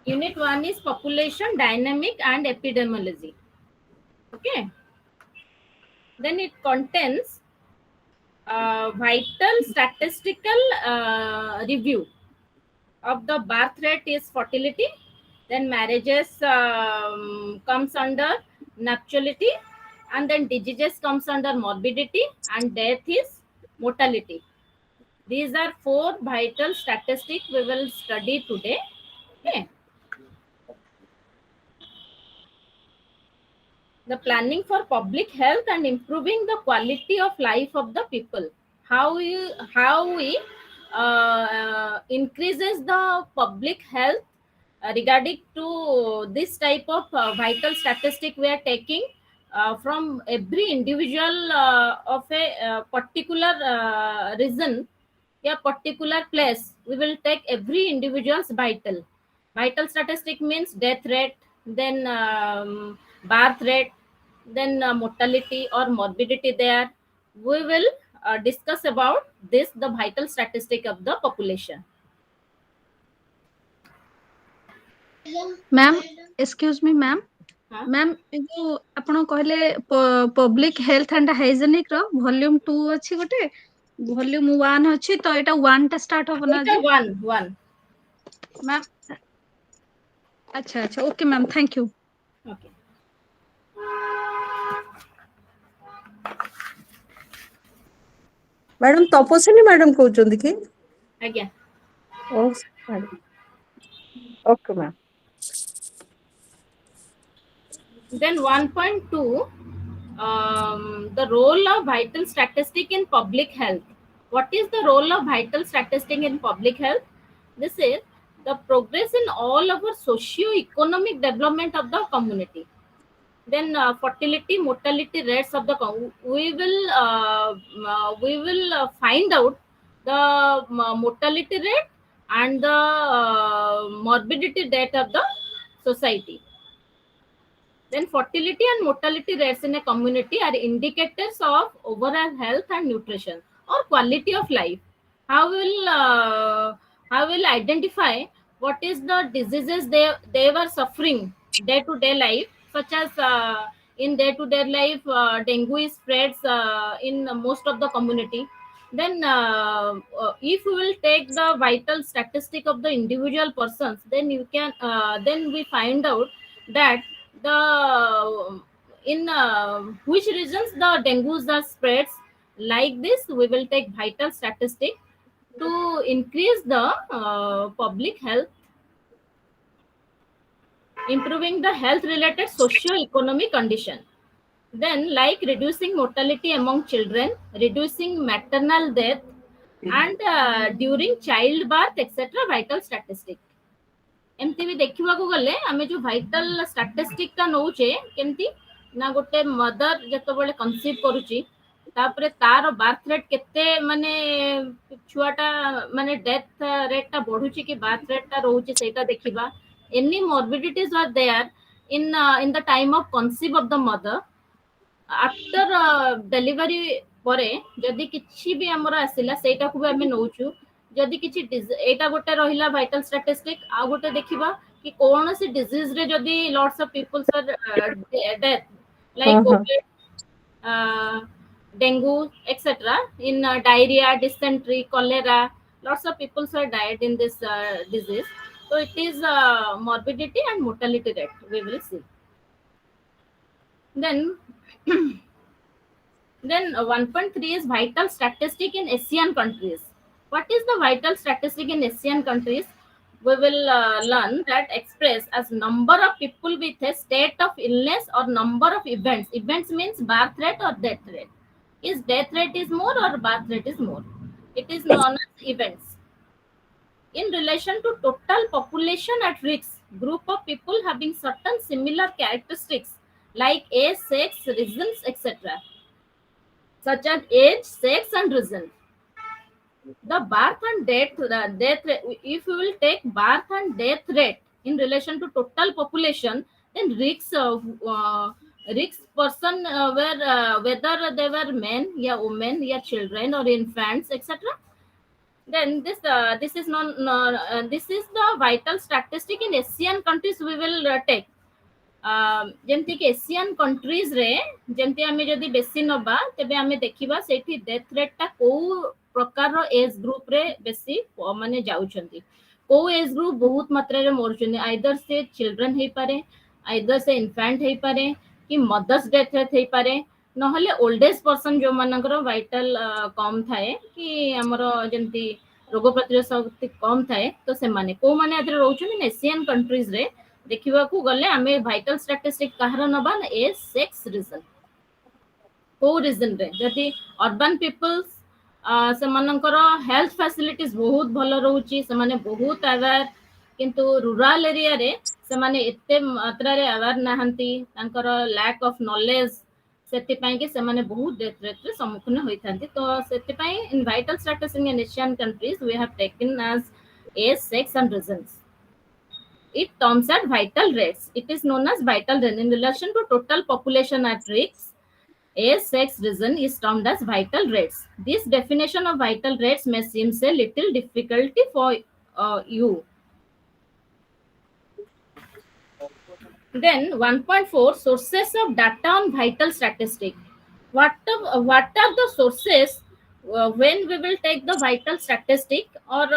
Unit 1 is population dynamic and epidemiology. Okay. Then it contains vital statistical review of the birth rate is fertility. Then marriages comes under nuptiality, and then diseases comes under morbidity, and death is mortality. These are four vital statistics we will study today. Okay. The planning for public health and improving the quality of life of the people. How we increases the public health regarding to this type of vital statistic we are taking from every individual of a particular region, a particular place. We will take every individual's vital statistic means death rate, then birth rate, then mortality or morbidity there. We will discuss about this, the vital statistic of the population. Ma'am excuse me ma'am Huh? Ma'am जो आपण कहले public health and hygienic रो volume 2 अछि गोटे volume 1 अछि तो एटा 1 टा start होबो ना It's ji a one. Ma'am अच्छा अच्छा okay ma'am thank you Okay. Madam Tapaswini madam कहउचंदी कि Again. Oh madam okay ma'am Then 1.2, the role of vital statistic in public health. What is the role of vital statistic in public health? This is the progress in all our socio-economic development of the community. Then fertility, mortality rates of the we will find out the mortality rate and the morbidity rate of the society. Then fertility and mortality rates in a community are indicators of overall health and nutrition or quality of life. How will identify what is the diseases they were suffering day to day life, such as in day to day life, dengue is spreads in most of the community. Then if we will take the vital statistic of the individual persons, then you can then we find out that the in which regions the dengue are spreads. Like this, we will take vital statistic to increase the public health, improving the health related socio-economic condition. Then, like reducing mortality among children, reducing maternal death, and during childbirth, etc. Vital statistic. एमती भी देखा गले आम जो vital स्टाटिस्टिक नौचे केमती ना गोटे mother जो कनसीव करुच्ची तापर तार बार्थ रेट केते माने छुआटा माने डेथ रेट टा बढ़ुची कि बार्थ रेट टा रोचे सेटा देखिबा any morbidities are there in the time of conceive of the mother after delivery परे जदि किछि भी हमर आसिला सेटा को भी हमें नौचू जदि किछि एटा गोटे रहिला वाइटल स्टैटिस्टिक आ गोटे देखिबा कि कोन से डिजीज रे जदि lots of peoples are death हाँ लाइक हाँ covid, dengue, etc. In diarrhea, dysentery, cholera, lots of people are died in this disease. So it is morbidity and mortality rate we will see. Then then 1.3 is vital statistic in Asian countries. What is the vital statistic in Asian countries? We will learn that express as number of people with a state of illness or number of events. Events means birth rate or death rate. Is death rate is more or birth rate is more? It is known as events. In relation to total population at risk, group of people having certain similar characteristics like age, sex, regions, etc., such as age, sex, and region. The birth and death rate, if you will take birth and death rate in relation to total population, then risk person were whether they were men, yeah, women, yeah, children or infants, etc. Then this is the vital statistic in Asian countries we will take. ଯେମିତି କି Asian କଣ୍ଟ୍ରିଜରେ ଯେମିତି ଆମେ ଯଦି ବେଶୀ ନବା ତେବେ ଆମେ ଦେଖିବା ସେଇଠି ଡେଥ୍ ରେଟ୍ଟା କୋଉ ପ୍ରକାରର ଏଜ୍ ଗ୍ରୁପରେ ବେଶୀ ମାନେ ଯାଉଛନ୍ତି, କୋଉ ଏଜ୍ ଗ୍ରୁପ ବହୁତ ମାତ୍ରାରେ ମରୁଛନ୍ତି। ଆଇଦର ସେ ଚିଲଡ୍ରେନ୍ ହେଇପାରେ, ଆଇଦର ସେ ଇନଫାଣ୍ଟ ହେଇପାରେ, କି ମଦର୍ସ ଡେଥ୍ ରେଟ୍ ହେଇପାରେ, ନହେଲେ ଓଲ୍ଡ ଏଜ୍ ପର୍ସନ ଯୋଉମାନଙ୍କର ଭାଇଟାଲ କମ୍ ଥାଏ କି ଆମର ଯେମିତି ରୋଗ ପ୍ରତିରୋଧ ଶକ୍ତି କମ୍ ଥାଏ, ତ ସେମାନେ କୋଉମାନେ ଏଥିରେ ରହୁଛନ୍ତି ଏସିଆନ୍ କଣ୍ଟ୍ରିଜରେ ଦେଖିବାକୁ ଗଲେ ଆମେ ଭାଇଟାଲ ଷ୍ଟାଟିଷ୍ଟିକ କାହାର ନବା ନା ଏଜ୍, ସେକ୍ସ, ରିଜନ। କୋଉ ରିଜନରେ ଯଦି ଅର୍ବାନ ପିପଲ୍ସ ସେମାନଙ୍କର ହେଲ୍ଥ ଫ୍ୟାସିଲିଟିଜ ବହୁତ ଭଲ ରହୁଛି, ସେମାନେ ବହୁତ ଆୱାର, କିନ୍ତୁ ରୁରାଲ ଏରିଆରେ ସେମାନେ ଏତେ ମାତ୍ରାରେ ଆୱାର ନାହାନ୍ତି, ତାଙ୍କର ଲ୍ୟାକ୍ ଅଫ ନଲେଜ, ସେଥିପାଇଁ କି ସେମାନେ ବହୁତ ଡେଥ୍ ରେଟ୍ରେ ସମ୍ମୁଖୀନ ହୋଇଥାନ୍ତି। ତ ସେଥିପାଇଁ in vital statistic in Asian countries we have taken as age, sex and reasons. It terms at vital rates. It is known as vital rate in relation to total population at risk. Age, sex, reason is termed as vital rates. This definition of vital rates may seem a little difficulty for you. Then 1.4 sources of data on vital statistic. What are the sources when we will take the vital statistic or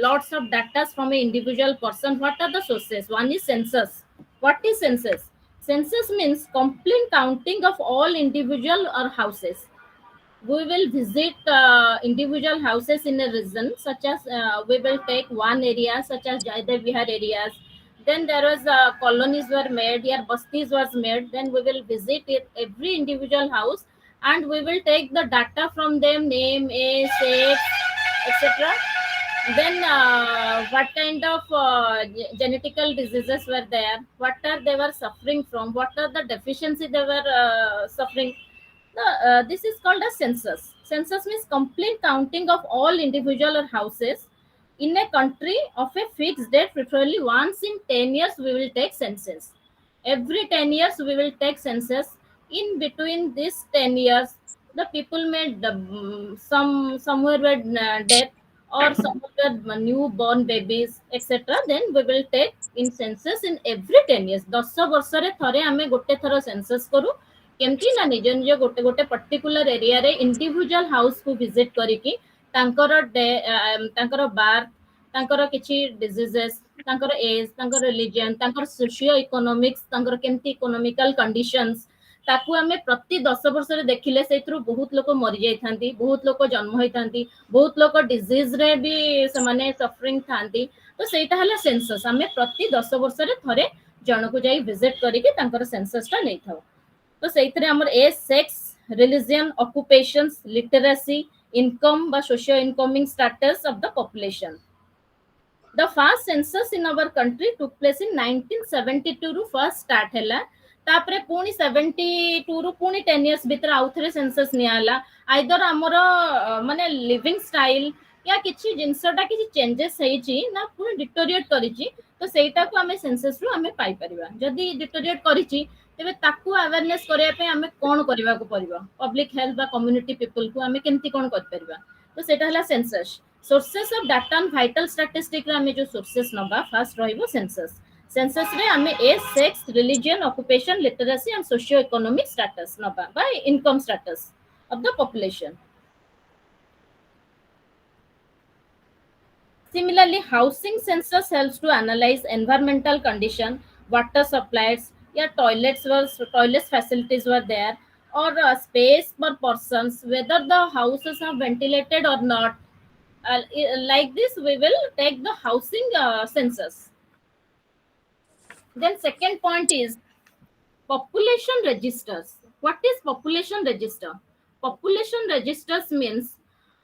lots of data from an individual person? What are the sources? One is census. What is census? Census means complete counting of all individual or houses. We will visit individual houses in a region, such as we will take one area such as Jaidar Vihar areas. Then there was colonies were made, here bastis was made. Then we will visit it, every individual house, and we will take the data from them, name, age, sex, etc. Then what kind of genetical diseases were there, what are they were suffering from, what are the deficiency they were suffering. This is called a census. Census means complete counting of all individual or houses in a country of a fixed date, preferably once in 10 years we will take census. Every 10 years we will take census. In between these 10 years, the people may somewhere were death, or somewhere were newborn babies, etc. Then we will take in census in every 10 years. 10 ବର୍ଷରେ ଥରେ ଆମେ ଗୋଟେ ଥର census କରୁ। କେମିତି ନା ନିଜ ନିଜ ଗୋଟେ ଗୋଟେ ପର୍ଟିକୁଲାର ଏରିଆରେ ଇଣ୍ଡିଭିଜୁଆଲ ହାଉସକୁ ଭିଜିଟ୍ କରିକି ତାଙ୍କର ବାର୍ଥ, ତାଙ୍କର କିଛି ଡିଜିଜେସ୍, ତାଙ୍କର ଏଜ୍, ତାଙ୍କର ରିଲିଜିୟନ, ତାଙ୍କର ସୋସିଓ ଇକୋନୋମିକ୍ସ, ତାଙ୍କର କେମିତି ଇକୋନୋମିକାଲ କଣ୍ଡିସନ୍ସ, ତାକୁ ଆମେ ପ୍ରତି 10 ବର୍ଷରେ ଦେଖିଲେ ସେଇଥିରୁ ବହୁତ ଲୋକ ମରିଯାଇଥାନ୍ତି, ବହୁତ ଲୋକ ଜନ୍ମ ହେଇଥାନ୍ତି, ବହୁତ ଲୋକ ଡିଜିଜରେ ବି ସେମାନେ ସଫରିଂ ଥାନ୍ତି। ତ ସେଇଟା ହେଲା ସେନ୍ସସ୍। ଆମେ ପ୍ରତି 10 ବର୍ଷରେ ଥରେ ଜଣକୁ ଯାଇ ଭିଜିଟ୍ କରିକି ତାଙ୍କର ସେନ୍ସସ୍ଟା ନେଇଥାଉ। ତ ସେଇଥିରେ ଆମର age, sex, religion, occupations, literacy, income ବା socio incoming status of the population. The first census in our country took place in 1972 ରୁ first start ହେଲା। ତାପରେ ପୁଣି 72 ରୁ ପୁଣି 10 years ଭିତରେ ଆଉ ଥରେ ସେନ୍ସସ୍ ନିଆହେଲା। ଆଇଦର ଆମର ମାନେ ଲିଭିଂ ଷ୍ଟାଇଲ या କିଛି ଜିନିଷଟା କିଛି ଚେଞ୍ଜେସ୍ ହେଇଛି ନା ପୁଣି ଡିଟୋରିଏଟ୍ କରିଛି, ତ ସେଇଟାକୁ ଆମେ ସେନ୍ସସ୍ରୁ ଆମେ ପାଇପାରିବା। ଯଦି ଡିଟୋରିଏଟ୍ କରିଛି ତେବେ ତାକୁ ଆୱାରନେସ୍ କରିବା ପାଇଁ ଆମେ କ'ଣ କରିବାକୁ ପଡ଼ିବ, ପବ୍ଲିକ ହେଲ୍ଥ ବା କମ୍ୟୁନିଟି ପିପୁଲକୁ ଆମେ କେମିତି କ'ଣ କରିପାରିବା, ତ ସେଇଟା ହେଲା census. Sources of data on vital statistic रे हमें जो सोर्सेस नबा फर्स्ट रहिबो सेंसस। सेंसस रे हमें age, sex, religion, occupation, literacy and socio economic status नबा बा income status of the population. Similarly, housing census helps to analyze environmental condition, water supplies, या toilets facilities were there, or space per persons, whether the houses are ventilated or not. Like this we will take the housing census. Then second point is population registers. What is population register? Population registers means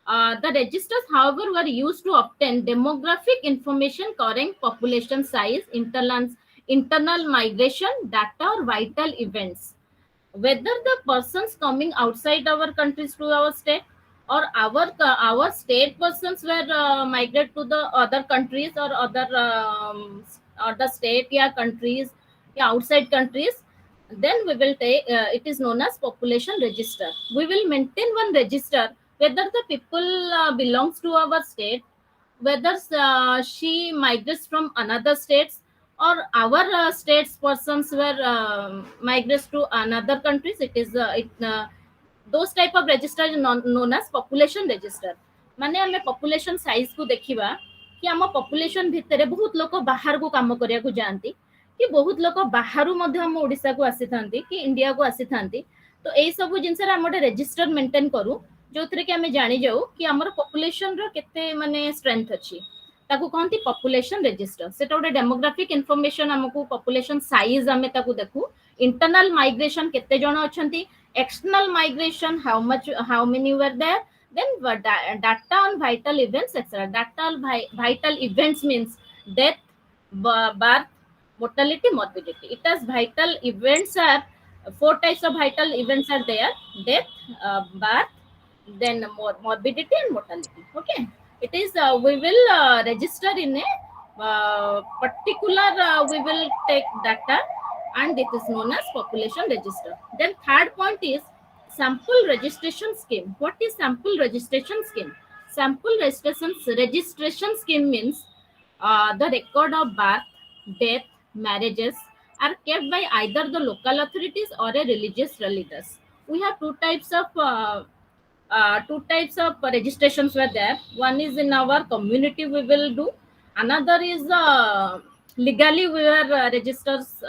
the registers, however, were used to obtain demographic information covering population size, internal migration data, or vital events, whether the persons coming outside our countries to our state, or our state persons were migrate to the other countries or other state या countries या outside countries. Then we will take it is known as population register. We will maintain one register whether the people belongs to our state, whether she migrates from another states, or our states persons were migrates to another countries. It is those type of register is known as population register. माने आमे population size को देखिबा कि आम population भितरे बहुत लोक बाहर को काम करिया को जानती, कि बहुत लोक बाहरु मध्ये हम ओडिसा को आसीथांती कि इंडिया को आसीथांती। तो एई सब जिंस रे हम गोटे रजिस्टर मेंटेन करू, जो थरे कि आमे जानि जाऊ कि हमर population रो केते माने स्ट्रेंथ अछि, ताकू कहंती population register। सेटा गोटे डेमोग्राफिक इन्फॉर्मेशन हमकू population size आमे ताकू देखू, internal migration केते जण अछंती, external migration how many were there, then data on vital events, etc. Data on vital events means death, birth, mortality, morbidity. It has vital events are four types of vital events are there: death, birth, then morbidity and mortality. Okay, it is we will register in a particular we will take data, and it is known as population register. Then third point is sample registration scheme. What is sample registration scheme? Sample registration scheme means the record of birth, death, marriages are kept by either the local authorities or a religious leaders. We have two types of registrations were there. One is in our community we will do. Another is legally we are registers.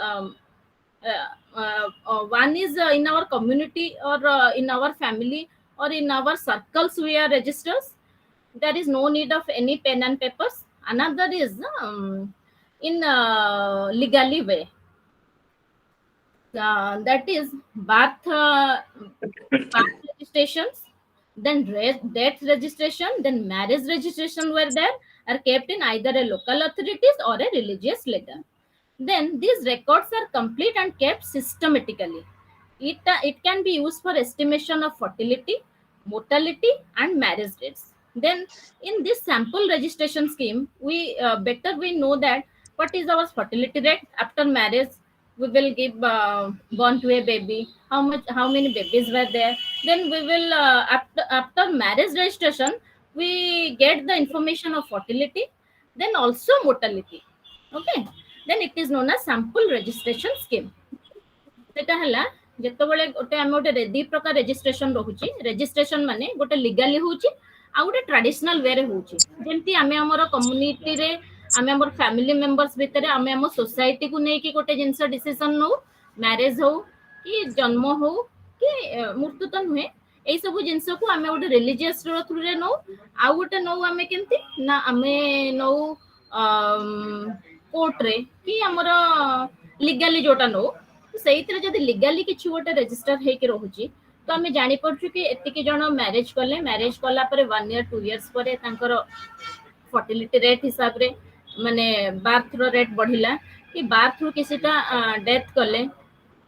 One is in our community or in our family or in our circles we are registers. There is no need of any pen and papers. Another is in legally way. That is birth registrations, then death registration, then marriage registration were there, are kept in either a local authorities or a religious leader. Then these records are complete and kept systematically. It can be used for estimation of fertility, mortality, and marriage dates. Then in this sample registration scheme, we better we know that what is our fertility rate after marriage. We will give born to a baby. How many babies were there? Then we will after marriage registration, we get the information of fertility, then also mortality. Okay, then it is known as sample registration scheme. सेटा हला जेतबेले गोटे हम गोटे दी प्रकार registration रहउची, registration माने गोटे legally होउची आ गोटे ट्रेडिशनल वे रे होउची। जेंति आमे हमर कम्युनिटी रे आमे हमर फैमिली मेंबर्स भितरे आमे हम सोसाइटी को नै कि गोटे जिंस डिसीजन नो, मैरिज हो कि जन्म हो कि मृत्यु त नुहे, एई सब जिंस को आमे गोटे रिलीजियस रो थ्रू रे नो, आ गोटे नो आमे केंति ना आमे नो कोर्ट रे कि हमर लीगली जोटा नो ସେଇଥିରେ ଯଦି ଲିଗାଲି କିଛି ଗୋଟେ ରେଜିଷ୍ଟର ହେଇକି ରହୁଛି, ତ ଆମେ ଜାଣିପାରୁଛୁ କି ଏତିକି ଜଣ ମ୍ୟାରେଜ କଲେ, ମ୍ୟାରେଜ କଲା ପରେ 1 year 2 years ପରେ ତାଙ୍କର ଫର୍ଟିଲିଟି ରେଟ୍ ହିସାବରେ ମାନେ ବାର୍ଥର ରେଟ୍ ବଢିଲା କି ବାର୍ଥରୁ କିଛିଟା ଡେଥ୍ କଲେ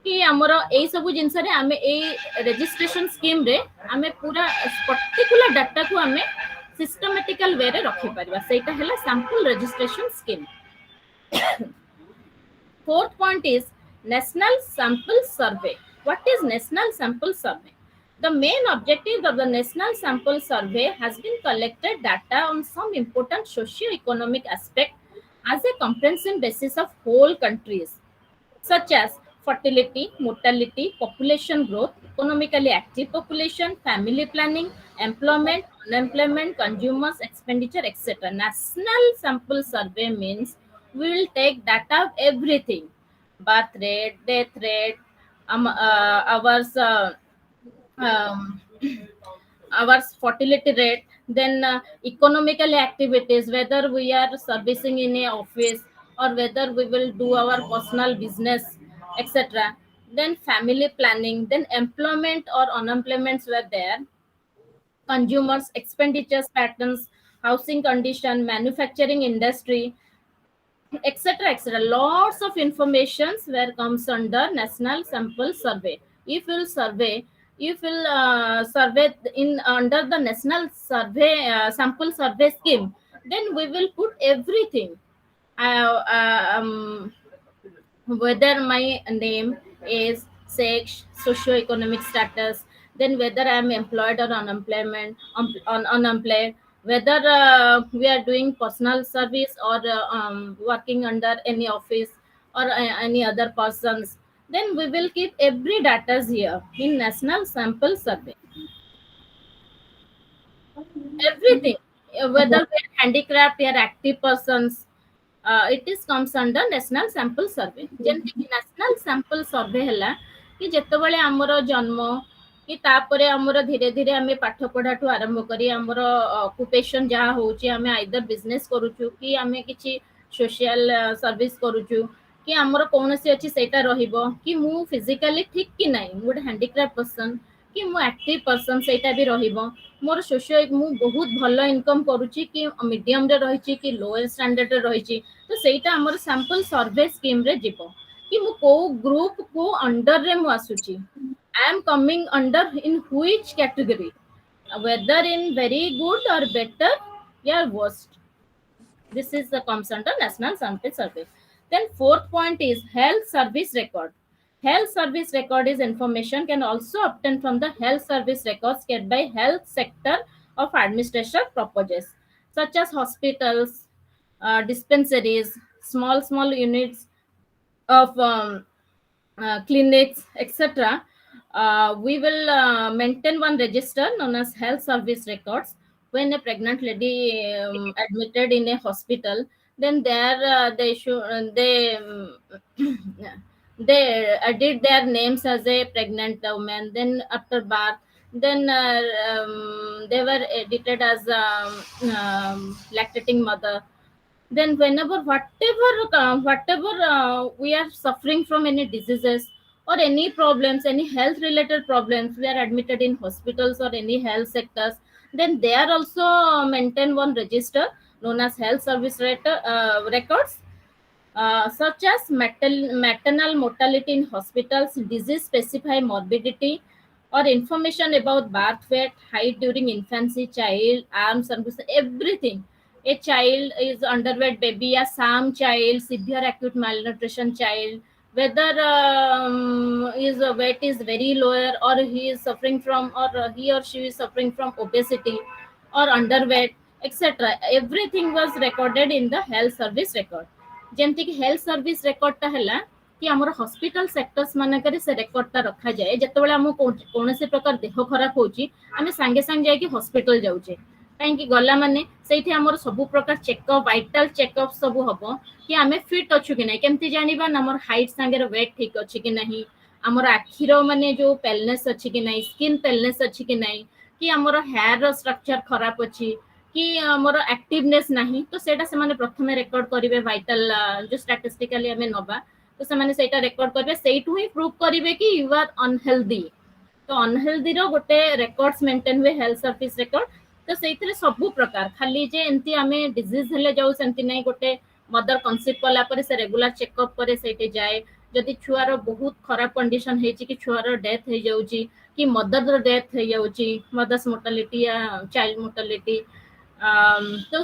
କି ଆମର ଏଇ ସବୁ ଜିନିଷରେ ଆମେ ଏଇ ରେଜିଷ୍ଟ୍ରେସନ ସ୍କିମରେ ଆମେ ପୁରା ପର୍ଟିକୁଲାର ଡାଟାକୁ ଆମେ ସିଷ୍ଟମାଟିକାଲ ୱେରେ ରଖିପାରିବା। ସେଇଟା ହେଲା sample registration scheme. Fourth point is National Sample Survey. What is National Sample Survey? The main objective of the National Sample Survey has been collected data on some important socio-economic aspect as a comprehensive basis of whole countries, such as fertility, mortality, population growth, economically active population, family planning, employment, unemployment, consumers, expenditure, etc. National Sample Survey means we will take data of everything: birth rate, death rate, um, our fertility rate, then economically activities, whether we are servicing in a office or whether we will do our personal business, etc. Then family planning, then employment or unemployments were there, consumers, expenditures patterns, housing condition, manufacturing industry, etc., etc. Lots of informations where comes under National Sample Survey. If you will survey, survey in under the National Survey Sample Survey scheme, then we will put everything. Uh, whether my name is, sex, socio-economic status, then whether I am employed or unemployment, unemployed, whether we are doing personal service or working under any office or any other persons, then we will keep every data here in national sample survey. Everything, whether we are handicraft, we are active persons, it is comes under national sample survey. ଯେମିତି କି national sample survey ହେଲା କି ଯେତେବେଳେ ଆମର ଜନ୍ମ କି ତାପରେ ଆମର ଧୀରେ ଧୀରେ ଆମେ ପାଠ ପଢାଠୁ ଆରମ୍ଭ କରି ଆମର ଅକୁପେସନ ଯାହା ହଉଛି, ଆମେ ଆଇଦର ବିଜନେସ କରୁଛୁ କି ଆମେ କିଛି ସୋସିଆଲ ସର୍ଭିସ କରୁଛୁ କି ଆମର କୌଣସି ଅଛି ସେଇଟା ରହିବ, କି ମୁଁ ଫିଜିକାଲି ଠିକ କି ନାହିଁ, ମୁଁ ଗୋଟେ ହ୍ୟାଣ୍ଡିକ୍ରାଫ୍ଟ ପର୍ସନ କି ମୁଁ ଆକ୍ଟିଭ ପର୍ସନ ସେଇଟା ବି ରହିବ, ମୋର ସୋସିଓ ମୁଁ ବହୁତ ଭଲ ଇନକମ କରୁଛି କି ମିଡିୟମରେ ରହିଛି କି ଲୋଏଷ୍ଟ ଷ୍ଟାଣ୍ଡାର୍ଡରେ ରହିଛି, ତ ସେଇଟା ଆମର ସାମ୍ପଲ ସର୍ଭେ ସ୍କିମରେ ଯିବ କି ମୁଁ କୋଉ ଗ୍ରୁପ କୋଉ ଅଣ୍ଡରରେ ମୁଁ ଆସୁଛି, I am coming under in which category, whether in very good or better or worst. This is the comes under national sample survey. Then fourth point is health service record. Health service record is information can also obtained from the health service records kept by health sector of administration purposes, such as hospitals, dispensaries, small units of clinics, etc. We will maintain one register known as health service records. When a pregnant lady admitted in a hospital, then there they should they added their names as a pregnant woman. Then after birth, then they were edited as lactating mother. Then whenever whatever we are suffering from any diseases or any problems, any health related problems, we are admitted in hospitals or any health sectors, then they are also maintain one register known as health service records, such as maternal mortality in hospitals, disease specified morbidity, or information about birth weight, height during infancy, child, arms, and everything. A child is underweight baby, a SAM child, severe acute malnutrition child, whether his weight is very lower or he is suffering from, or he or she is suffering from obesity or underweight, etc. Everything was recorded in the health service record. ଯେମିତି କି health service ରେକର୍ଡଟା ହେଲା କି ଆମର hospital sectors ମାନଙ୍କରେ ସେ ରେକର୍ଡଟା ରଖାଯାଏ, ଯେତେବେଳେ ଆମକୁ କୌଣସି ପ୍ରକାର ଦେହ ଖରାପ ହଉଛି ଆମେ ସାଙ୍ଗେ ସାଙ୍ଗେ ଯାଇକି ହସ୍ପିଟାଲ ଯାଉଛେ, କାହିଁକି ଗଲା ମାନେ ସେଇଠି ଆମର ସବୁ ପ୍ରକାର ଚେକଅପ୍, ଭାଇଟାଲ ଚେକଅପ୍ ସବୁ ହବ କି ଆମେ ଫିଟ୍ ଅଛୁ କି ନାହିଁ, କେମିତି ଜାଣିବା ନା ଆମର ହାଇଟ୍ ସାଙ୍ଗରେ ୱେଟ୍ ଠିକ ଅଛି କି ନାହିଁ, ଆମର ଆଖିର ମାନେ ଯୋଉ ପେଲନେସ୍ ଅଛି କି ନାହିଁ, ସ୍କିନ୍ ପେଲନେସ୍ ଅଛି କି ନାହିଁ, କି ଆମର ହେୟାରର ଷ୍ଟ୍ରକ୍ଚର ଖରାପ ଅଛି କି ଆମର ଆକ୍ଟିଭନେସ୍ ନାହିଁ, ତ ସେଇଟା ସେମାନେ ପ୍ରଥମେ ରେକର୍ଡ କରିବେ, ଭାଇଟାଲ ଯୋଉ ଷ୍ଟାଟିଷ୍ଟିକାଲି ଆମେ ନବା, ତ ସେମାନେ ସେଇଟା ରେକର୍ଡ କରିବେ, ସେଇଠୁ ହିଁ ପ୍ରୁଭ୍ କରିବେ କି ୟୁ ଆର୍ ଅନହେଲ୍ଦି। ତ ଅନହେଲ୍ଦିର ଗୋଟେ ରେକର୍ଡସ୍ ମେଣ୍ଟେନ୍ ହୁଏ ହେଲ୍ଥ ସର୍ଭିସ ରେକର୍ଡ। ତ ସେଇଥିରେ ସବୁ ପ୍ରକାର, ଖାଲି ଯେ ଏମିତି ଆମେ ଡିଜିଜ୍ ହେଲେ ଯାଉ ସେମିତି ନାହିଁ, ଗୋଟେ ମଦର କନସିଭ୍ କଲା ପରେ ସେ ରେଗୁଲାର ଚେକଅପ୍ ପରେ ସେଇଠି ଯାଏ, ଯଦି ଛୁଆର ବହୁତ ଖରାପ କଣ୍ଡିସନ ହେଇଛି କି ଛୁଆର ଡେଥ୍ ହେଇଯାଉଛି କି ମଦରର ଡେଥ୍ ହେଇଯାଉଛି, ମଦର୍ସ ମୋର୍ଟାଲିଟି ୟା ଚାଇଲ୍ଡ ମୋର୍ଟାଲିଟି, ତ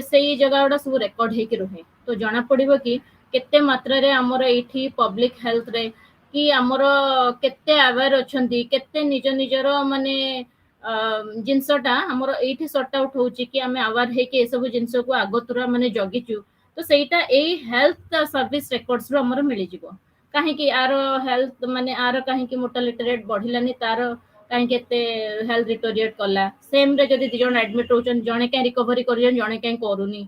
ସେଇ ଜାଗା ଗୁଡା ସବୁ ରେକର୍ଡ ହେଇକି ରୁହେ, ତ ଜଣା ପଡିବ କି କେତେ ମାତ୍ରାରେ ଆମର ଏଇଠି ପବ୍ଲିକ ହେଲ୍ଥରେ କି ଆମର କେତେ ଆୱାର ଅଛନ୍ତି, କେତେ ନିଜ ନିଜର ମାନେ ଜିନିଷଟା ଆମର ଏଇଠି ସର୍ଟ ଆଉଟ୍ ହଉଛି କି ଆମେ ଆୱାର ହେଇକି ଏସବୁ ଜିନିଷକୁ ଆଗତୁରା ମାନେ ଜଗିଛୁ, ତ ସେଇଟା ଏଇ ହେଲ୍ଥ ସର୍ଭିସ ରେକର୍ଡସରୁ ଆମର ମିଳିଯିବ। କାହିଁକି ଆର ହେଲ୍ଥ ମାନେ ଆର କାହିଁକି ମୋର୍ଟାଲିଟି ରେଟ୍ ବଢିଲାନି, ତାର କାହିଁକି ଏତେ ହେଲ୍ଥ ଡିଟୋରିଏଟ୍ କଲା, ସେମ୍ରେ ଯଦି ଦି ଜଣ ଆଡମିଟ୍ ରହୁଛନ୍ତି, ଜଣେ କାହିଁ ରିକଭରି କରୁଛନ୍ତି, ଜଣେ କାହିଁ କରୁନି,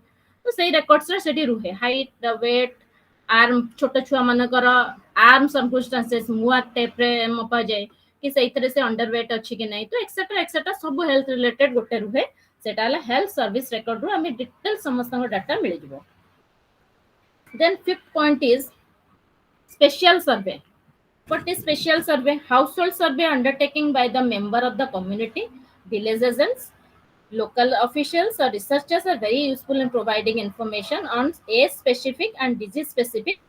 ତ ସେଇ ରେକର୍ଡସରେ ସେଠି ରୁହେ ହାଇଟ୍, ୱେଟ୍, ଆର୍ମ, ଛୋଟ ଛୁଆ ମାନଙ୍କର ଆର୍ମ ସର୍କମଷ୍ଟାନ୍ସେସ୍ ମୁଆ ଟାଇପ୍ରେ ମପାଯାଏ କି ସେଇଥିରେ ସେ ଅଣ୍ଡର ୱେଟ୍ ଅଛି କି ନାହିଁ, ତ ଏକ୍ସେଟ୍ରା ଏକ୍ସେଟ୍ରା ସବୁ ହେଲ୍ଥ ରିଲେଟେଡ୍ ଗୋଟେ ରୁହେ, ସେଟା ହେଲା ହେଲ୍ଥ ସର୍ଭିସ ରେକର୍ଡରୁ ଆମେ ଡିଟେଲ ସମସ୍ତଙ୍କ ଡାଟା ମିଳିଯିବ। Then fifth point is special survey. What is special survey? Household survey undertaken by the member of the community, village agents, local officials or researchers are very useful in providing information on age specific and disease specific,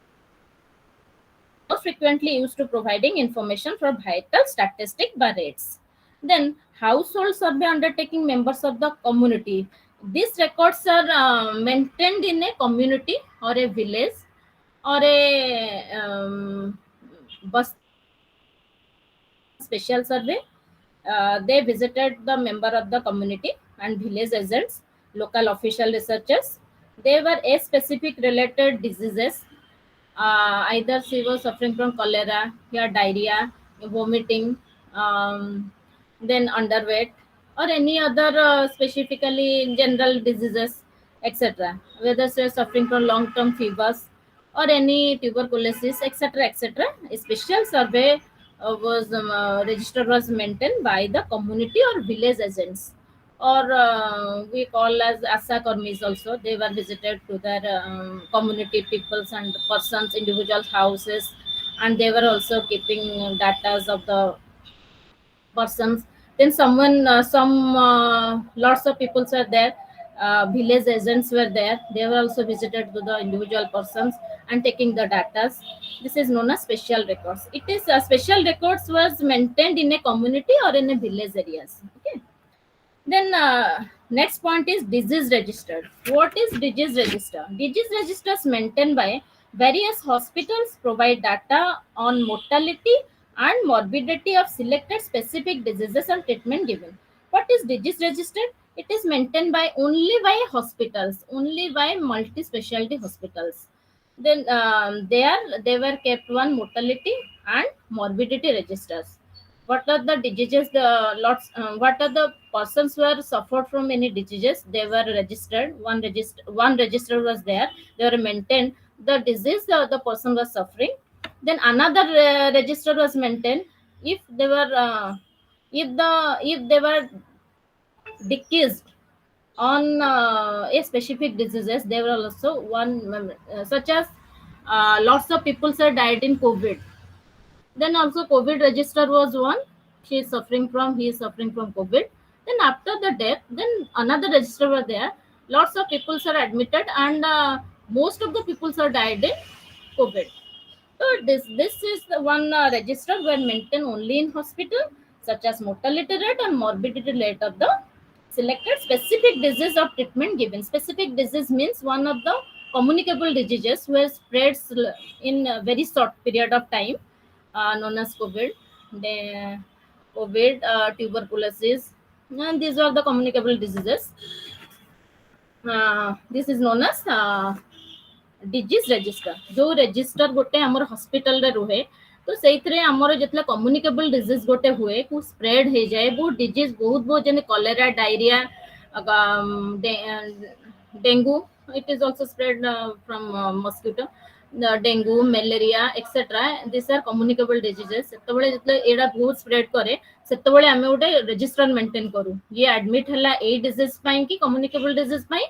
most frequently used to providing information for vital statistic by rates. Then household survey undertaking members of the community. These records are maintained in a community or a village or a bus special survey. they visited the member of the community and village agents, local official researchers. They were a specific related diseases. Either she was suffering from cholera, he had diarrhea, vomiting, then underweight, or any other specifically general diseases, etc. Whether she was suffering from long-term fevers or any tuberculosis, etc., etc. A special survey was register was maintained by the community or village agents, or we call as asa karmis also. They were visited to their community peoples and persons individuals houses, and they were also keeping data of the persons. Then some lots of people were there, village agents were there, they were also visited to the individual persons and taking the data. This is known as special records. It is special records was maintained in a community or in a village areas. Okay. Then next point is disease register. What is disease register? Disease registers maintained by various hospitals provide data on mortality and morbidity of selected specific diseases and treatment given. What is disease register? It is maintained by only by hospitals, only by multi-specialty hospitals. Then they were kept one mortality and morbidity registers. What are the diseases, the lots, what are the persons who are suffered from any diseases, they were registered. One register was there, they were maintained the disease the person was suffering. Then another register was maintained if they were if they were decreased on a specific diseases. There were also such as lots of people are died in COVID. Then also COVID register was one. He is suffering from COVID. Then after the death, then another register was there. Lots of people are admitted, and most of the people are died in COVID. So this is the one register were maintained only in hospital, such as mortality rate and morbidity rate of the selected specific disease of treatment given. Specific disease means one of the communicable diseases where spreads in a very short period of time, known as COVID. The COVID, tuberculosis, and these are the communicable diseases. This is known as disease register. जो register गोटे आमर hospital रे रुहे, तो सेइथरे आमर जतला communicable disease गोटे हुए को spread हे जाए, बहुत डिजीज बहुत जने cholera, diarrhoea, dengue, it is also spread from mosquito, dengue, malaria etcetera. This are communicable diseases. सेतबेले जतले एडा बहुत स्प्रेड करे, सेतबेले आमे गोटे रजिस्टर मेंटेन करू, ये एडमिट हला ए डिजीज पई कि कम्युनिकेबल डिजीज पई,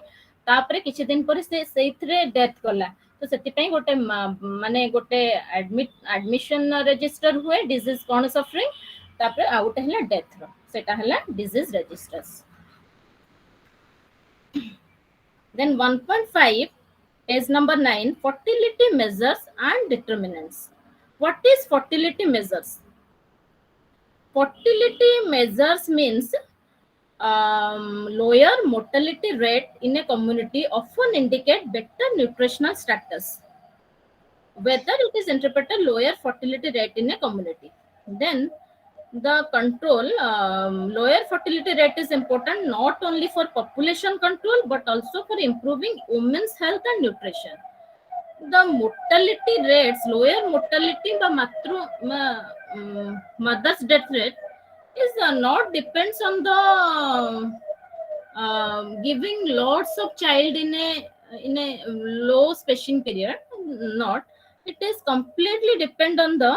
तापरे किछि दिन पर से डेथ कला. तो सेति गोटे माने गोटे एडमिशन रजिस्टर हुए डिजीज कोन सफरिंग, तापरे आउट हला डेथ रो, सेटा हला disease registers. Then 1.5 page number 9, fertility measures and determinants. What is fertility measures? Fertility measures means lower mortality rate in a community often indicate better nutritional status, whether it is interpreted lower fertility rate in a community. Then the control, lower fertility rate is important not only for population control but also for improving women's health and nutrition. The mortality rates, lower mortality mother's death rate is not depends on the giving lots of child in a low spacing period. Not, it is completely depend on the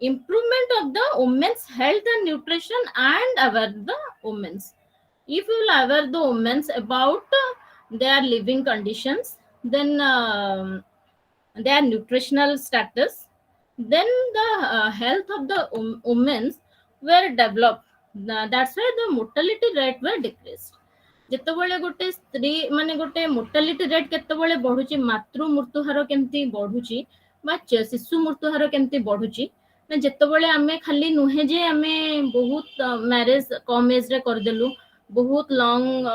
improvement of the women's health and nutrition and aware the women's. If you will aware the women's about their living conditions, then their nutritional status, then the health of the women's were developed. That's why the mortality rate were decreased. ଯେତେବେଳେ ଗୋଟେ ସ୍ତ୍ରୀ ମାନେ ଗୋଟେ mortality rate କେତେବେଳେ ବଢୁଛି, ମାତୃ ମୃତ୍ୟୁ ହାର କେମିତି ବଢୁଛି ବା ଶିଶୁ ମୃତ୍ୟୁ ହାର କେମିତି ବଢୁଛି, ନା ଯେତେବେଳେ ଆମେ ଖାଲି ନୁହେଁ ଯେ ଆମେ ବହୁତ ମ୍ୟାରେଜ କମ ଏଜ ରେ କରିଦେଲୁ, ବହୁତ ଲଙ୍ଗ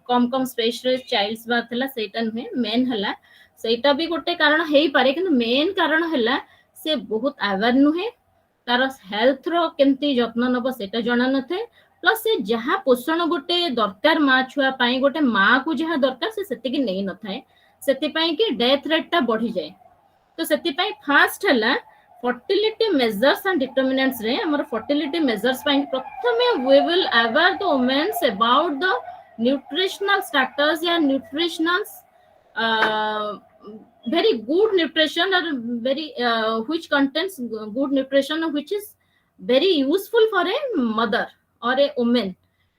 କମ ସ୍ପେସ ରେ ଚାଇଲ୍ଡ ବାର୍ଥ ହେଲା, ସେଇଟା ନୁହେଁ. ମେନ୍ ହେଲା, ସେଇଟା ବି ଗୋଟେ କାରଣ ହେଇପାରେ, କିନ୍ତୁ ମେନ୍ କାରଣ ହେଲା ସେ ବହୁତ ଆୱାର ନୁହେଁ, तार हेल्थ रो केमती जत्न नब सेटा जणा नथे प्लस से जहाँ पोषण गोटे दरकार माँ छुआ पाई गोटे माँ को जहाँ दरकार से सेतिकी नहीं न थाए सेतिपाई कि डेथ रेट टा बढ़ी जाए तो सेतिपाई फास्ट हला फर्टिलिटी मेजर्स एंड डिटरमिनेंट्स रे हमर फर्टिलिटी मेजर्स पाई प्रथमे we will aware the women's about the nutritional status या nutritional very good nutrition or very which contains good nutrition which is very useful for a mother or a woman.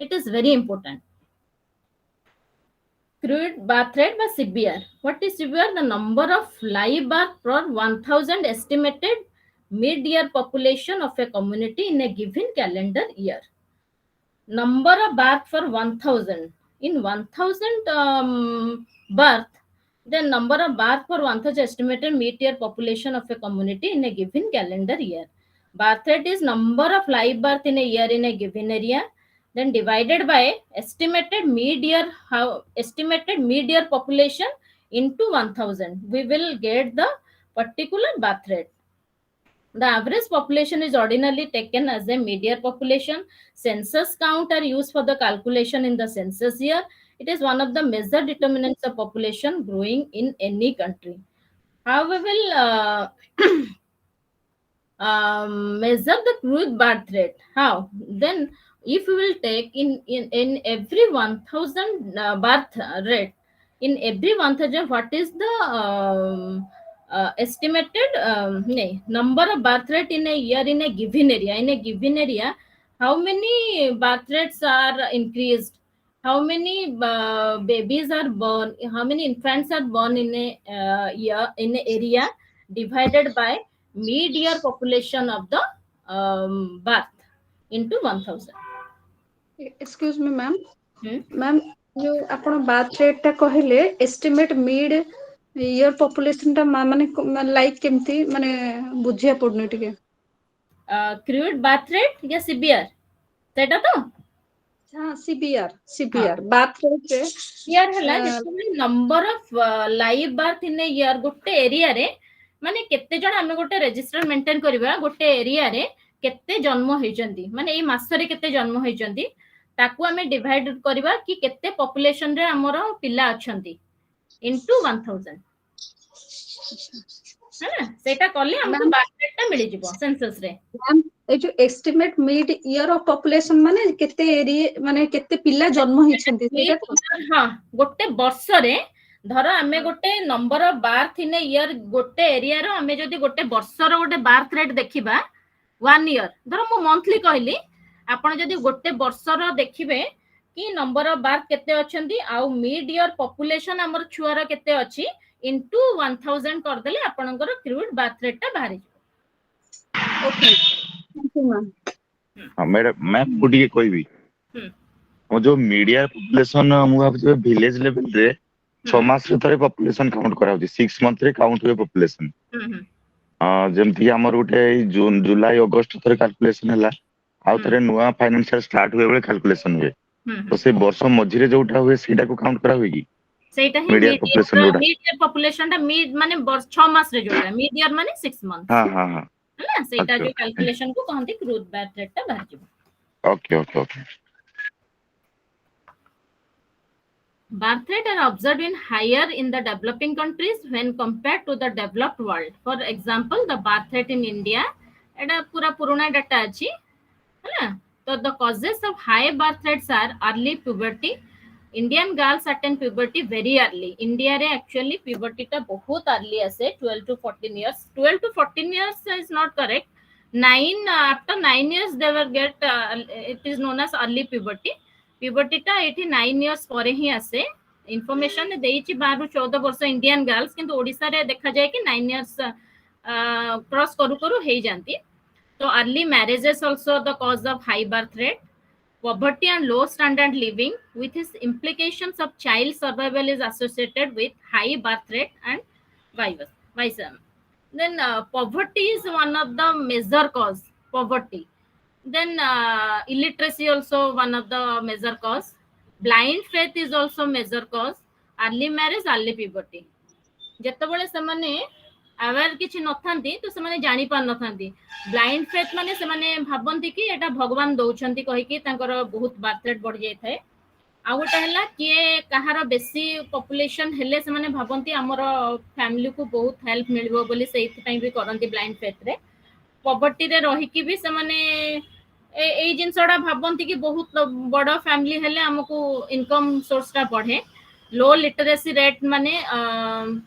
It is very important. Crude birth rate was severe. What is severe? The number of live birth per 1000 estimated mid-year population of a community in a given calendar year. Number of birth for 1000. In 1000 birth, the number of birth per 1000 estimated mid-year population of a community in a given calendar year. Birth rate is number of live birth in a year in a given area, then divided by estimated mid-year population into 1000. We will get the particular birth rate. The average population is ordinarily taken as a mid-year population. Census count are used for the calculation in the census year. It is one of the major determinants of population growing in any country. How we will measure the crude birth rate? How? Then if we will take in every 1000 birth rate, in every 1000, what is the estimated number of birth rate in a year in a given area? In a given area, how many birth rates are increased? How many babies are born? How many infants are born in a year in an area divided by mid-year population of the birth into 1000. Excuse me ma'am Hmm? Ma'am जो आपण birth rate टा कहले estimate mid year population टा माने like केमती माने बुझिया पड़नु टिके Crude birth rate या severe सेटा तो हां सीबीआर बार्थ रेट रे ईयर हला जेतबे number of live birth in year गोटे एरिया रे माने केते जण हम गोटे रजिस्टर मेंटेन करबा गोटे एरिया रे केते जन्म होइचंती माने एई मास रे केते जन्म होइचंती ताकू हमें डिवाइड करबा कि केते पॉपुलेशन रे हमर पिला अछंती इनटू 1000 है ना सेटा करले हमको बर्थ रेट ता मिलि जिवो सेंसस रे मैम ए जो estimate mid year of population माने केते एरिया माने केते पिला जन्म होइछंती सेटा हां गोटे वर्ष रे धर आमे गोटे number of birth in year गोटे एरिया रो आमे जदी गोटे वर्ष रो गोटे बर्थ रेट देखिबा 1 ईयर धर मो मंथली कहली आपण जदी गोटे वर्ष रो देखिबे कि नंबर ऑफ बर्थ केते अछंती आ मिड ईयर पॉपुलेशन हमर छुआर केते अछि इनटू 1000 कर देले आपनकर क्रूड बर्थ रेट ता बाहरी ओके थैंक यू मैम हाँ मैडम मैं गुडी कोई भी वो जो मीडिया पॉपुलेशन मु भाबे विलेज लेवल रे 6 मास रे थरे पॉपुलेशन काउंट करा होती 6 मंथ रे काउंट हुए पॉपुलेशन जेमति हमर उठे जून जुलाई अगस्त थरे कैलकुलेशन हला आ थरे नुवा फाइनेंशियल स्टार्ट हुए बेले कैलकुलेशन हुए तो से वर्ष मझी रे जोटा हुए सेटा को काउंट करा होई की सेटा ही मीड ईयर पॉपुलेशन ता मीड माने 6 मास रे जोटा मीड ईयर माने 6 मंथ हां हां हां है सेटा जो कैलकुलेशन को कहंती क्रूड बर्थ रेट ता बाहर जिवो okay okay okay Birth rate are observed in higher in the developing countries when compared to the developed world. For example, the birth rate in India, एटा पूरा पुराना डाटा अछि है ना तो the causes of high birth rates are early puberty. Indian girls attain puberty very early. India रे actually puberty टा बहुत early आसे 12 to 14 years. 12 to 14 years is not correct. 9 after 9 years they will get it is known as early puberty. puberty टा 9 years ପରେ ହିଁ ଆସେ information ଦେଇଛି 12 ରୁ 14 ବର୍ଷ इंडियन गर्ल्स किंतु ओडिसा रे देखा जाए कि 9 years क्रॉस करू करू हे जानती तो early marriages also the cause of high birth rate poverty and low standard living with its implications of child survival is associated with high birth rate and vice versa. Then poverty is one of the major cause poverty. Then illiteracy also one of the major cause. Blind faith is also major cause. Early marriage, early puberty. जेतबेले से माने aware किछि नथांती तो से माने जानि पार नथांती blind faith माने से माने भाबंती कि एटा भगवान दउछंती कहि कि तांकर बहुत बर्थ रेट बढ़ जाय थाए आ गोटे है किए कहार बेसी पॉपुलेशन हेले से माने भाबंती हमर फैमिली को बहुत हेल्प मिलबो बोली सेहि पई भी करंती ब्लाइंड फेथ रे पॉवर्टी रे रही कि भी से माने ए जिनसडा भाबंती कि बहुत बड़ फैमिली हेले हमको इनकम सोर्स टा बढ़े लो लिटरेसी रेट माने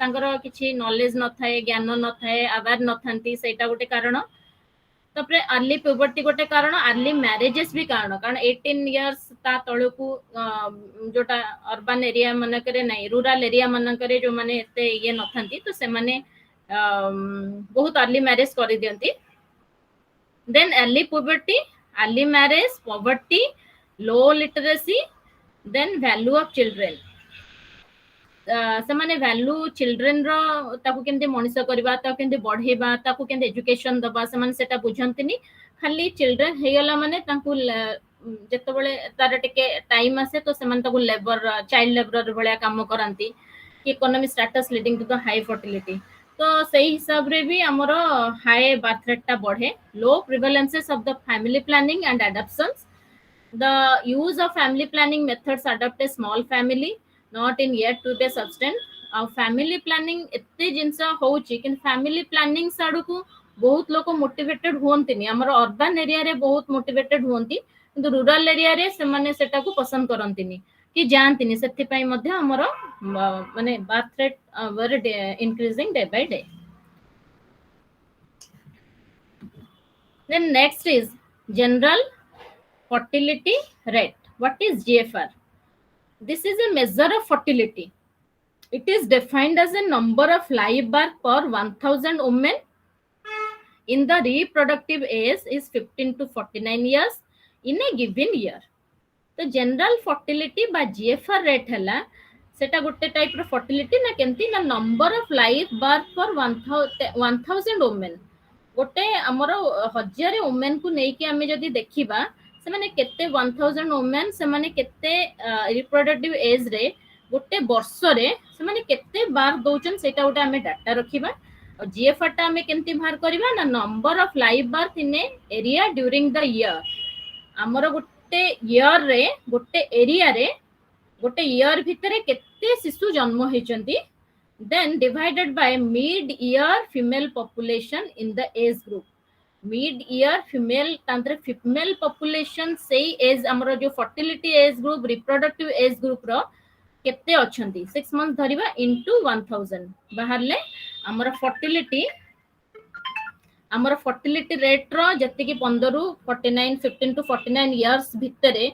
तांकर किछि नॉलेज न थाए ज्ञान न थाए अवेयर न थांती सेटा गोटे कारण तापरे अर्ली प्यूबर्टी गोटे कारण अर्ली मैरिजेस भी कारण 18 इयर्स ता तळकू जोटा अर्बन एरिया मनकरे नै रूरल एरिया मनकरे जो माने एते ये न थांती तो से माने बहुत अर्ली मैरिज कर दियंती then early puberty early marriage poverty low literacy then value of children ସେମାନେ ଭ୍ୟାଲୁ ଚିଲଡ୍ରେନ ର ତାକୁ କେମିତି ମଣିଷ କରିବା ତାକୁ କେମିତି ବଢେଇବା ତାକୁ କେମିତି ଏଜୁକେସନ ଦବା ସେମାନେ ସେଟା ବୁଝନ୍ତିନି ଖାଲି ଚିଲଡ୍ରେନ ହେଇଗଲା ମାନେ ତାଙ୍କୁ ଯେତେବେଳେ ତାର ଟିକେ ଟାଇମ ଆସେ ତ ସେମାନେ ତାକୁ ଲେବର ଚାଇଲ୍ଡ ଲେବର ଭଳିଆ କାମ କରନ୍ତି କି economy status leading to the high fertility ତ ସେଇ ହିସାବରେ ବି ଆମର ହାଇ ବାର୍ଥ ରେଟ୍ ଟା ବଢେ low prevalences of the family planning and adoptions the use of family planning methods adopt a small family not in yet to be substance family planning एते जिंसा होची कि family planning साडू को बहुत लोक motivated होंतिनी हमर urban area रे बहुत motivated होंती किंतु रूरल एरिया रे से माने सेटा को पसंद करंतिनी कि जानतिनी सेति पई मध्ये हमर माने birth rate were increasing day by day then next is general fertility rate what is GFR. This is a measure of fertility. It is defined as a number of live birth per 1000 women in the reproductive age is 15 to 49 years in a given year. तो general fertility by GFR rate हला सेटा गोटे type रो fertility ना केंती ना number of live birth per 1000 women गोटे हमरो 1000 women को नै कि हमें जदी देखिबा से माने केते 1000 वुमेन से माने केते रिप्रोडक्टिव एज रे गोटे वर्ष रे से माने केते बार दोचन सेटा गोटे हमें डाटा रखिबा और जीएफआर टा हमें केंती बाहर करबा ना number of live birth in area during the year हमरो गोटे ईयर रे गोटे एरिया रे गोटे ईयर भितरे केते शिशु जन्म हेचंती then divided by mid year female population in the age group mid year female population से एज हमरो जो fertility age group reproductive age group रो केते अछंती 6 मंथ धरिबा इनटू 1000 बाहरले हमरो फर्टिलिटी रेट रो जति कि 15 रु 49 15 टू 49 इयर्स भितरे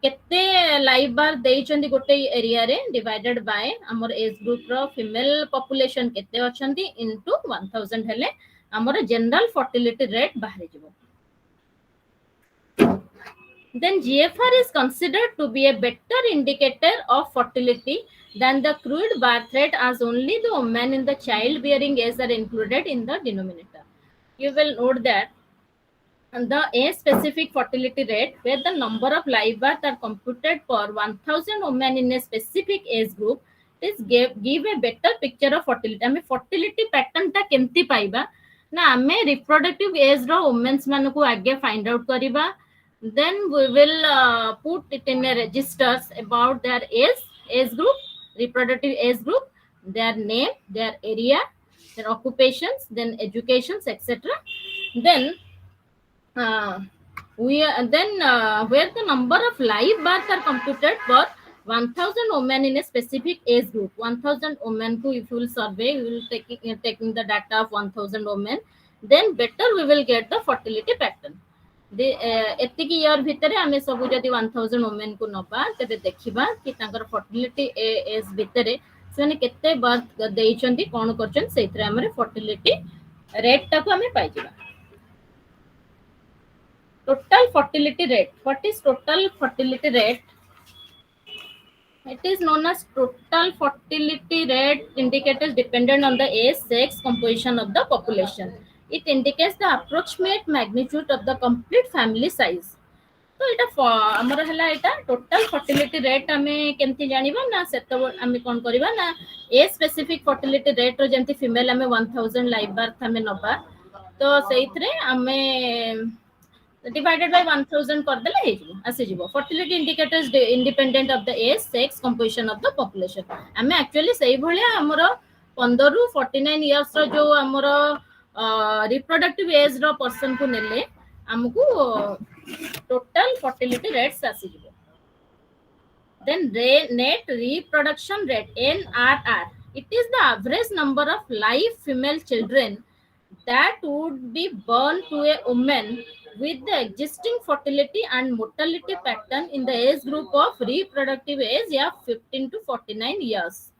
केते लाइव बार देइचंदी गोटे एरिया रे डिवाइडेड बाय हमर एज ग्रुप रो फीमेल पॉपुलेशन केते अछंती इनटू 1000 हेले हमर जनरल फर्टिलिटी रेट बाहर जिवो then GFR is considered to be a better indicator of fertility than the crude birth rate as only the women in the childbearing age are included in the denominator. You will note that the age specific fertility rate where the number of live births are computed per 1000 women in a specific age group is give a better picture of fertility. हमें fertility pattern ता केमती पाइबा ना हमें reproductive age रो women's मान को आगे find out करिबा then we will put it in a registers about their age group, reproductive age group, their name, their area, their occupations, then educations, etc. Then where the number of live births are computed for 1000 women in a specific age group. 1000 women who if you will survey, we will taking the data of 1000 women, then better we will get the fertility pattern. एतिकी year भितरे आमे सब जदी 1000 women को नबा तबे देखिबा कि तांकर फर्टिलिटी एज भितरे सेने केते बर्थ देइचंती कोन करचन सेइतरे हमरे फर्टिलिटी रेट ता को हमें पाइ जिबा total fertility rate what is total fertility rate it is known as total fertility rate indicators dependent on the age sex composition of the population. It indicates the approximate magnitude of the complete family size. तो एटा हमर हला एटा total fertility rate आमे केमती जानिबा ना सेतो आमे कोन करबा ना ए स्पेसिफिक फर्टिलिटी रेट रो जेमती फीमेल आमे 1000 लाइव बर्थ आमे नबा तो सेइथरे आमे divided by 1000 कर देले हे जिवो आसे जिवो fertility indicators independent of the age sex composition of the population आमे एक्चुअली सेही भलिया हमरो 15 रु 49 इयर्स रो जो हमरो रिप्रोडक्टिव एज रो पर्सन को नेले हमकू टोटल फर्टिलिटी रेट्स आसी जिवो then net reproduction rate NRR it is the average number of live female children that would be born to a woman with the existing fertility and mortality pattern in the age group of reproductive age of 15 to 49 years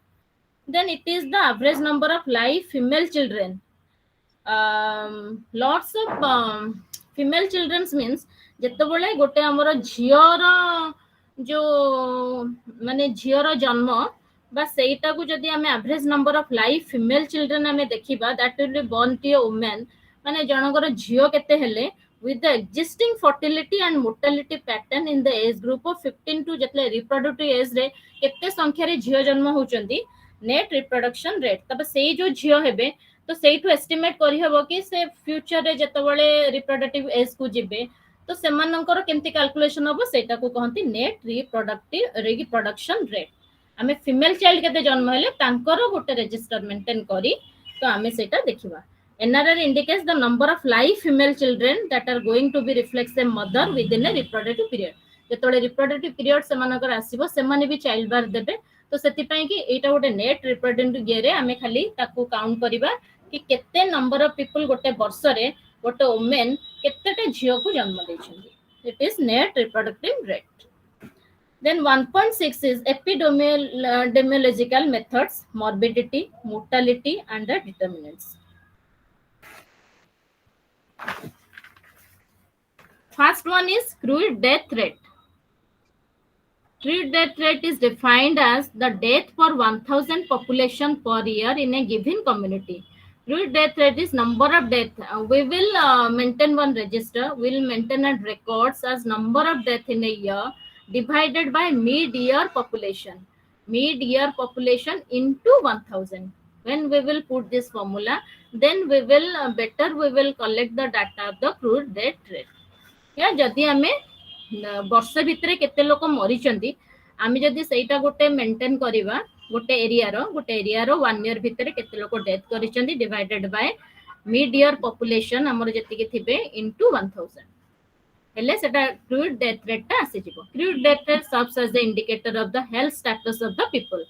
then it is the average number of live female children lots of female children means जेतबळे गोटे हमर झियर जो माने झियर जन्म बा सेटा को जदी हमें average number of live female children हमें देखिबा that will be born to a woman माने जनकर झियो केते हेले with the existing fertility and mortality pattern in the age group of 15 to जतले reproductive age रे केते संख्या रे झियो जन्म होचंदी नेट रिप्रोडक्शन रेट तब सेई जो झियो हेबे तो सेइठु एस्टिमेट करि हबो कि से फ्यूचर रे जतबळे रिप्रोडक्टिव एज को जिबे तो सेमानकर केमती कैलकुलेशन हबो सेटा को कहंती नेट रिप्रोडक्शन रेट हमें फीमेल चाइल्ड केते जन्म हेले तांकर गोटे रजिस्टर मेंटेन करी तो हमें सेटा देखिबा NRR indicates the number of live female children that are going to be reflects a mother within a reproductive period जेतोळे reproductive period सेमानकर आसीबो सेमाने भी चाइल्ड बार देबे तो सेति पई कि एटा गोटे नेट रिप्रोडक्टिव ईयर रे हमें खाली ताको काउंट करिबा कि केते नंबर ऑफ पीपल गोटे वर्ष रे गोटे वुमेन केतेटा झियो को जन्म दैछन्ती it is net reproductive rate then 1.6 is epidemiological methods morbidity mortality and the determinants first one is crude death rate crude death rate is defined as the death per 1000 population per year in a given community crude death rate is number of death we will maintain one register we will maintain and records as number of death in a year divided by mid year population into 1000 when we will put this formula then we will we will collect the data of the crude death rate या जदी हमें वर्ष भितरे केते लोक मरि चंदी आमी जदी सेटा गोटे मेंटेन करिवा गोटे एरिया रो 1 ईयर भितरे केते लोक डेथ करि चंदी divided by mid year population हमर जति के थिबे इनटू 1000 हेले सेटा क्रूड डेथ रेट ता आसी जिवो crude death rate serves as the indicator of the health status of the people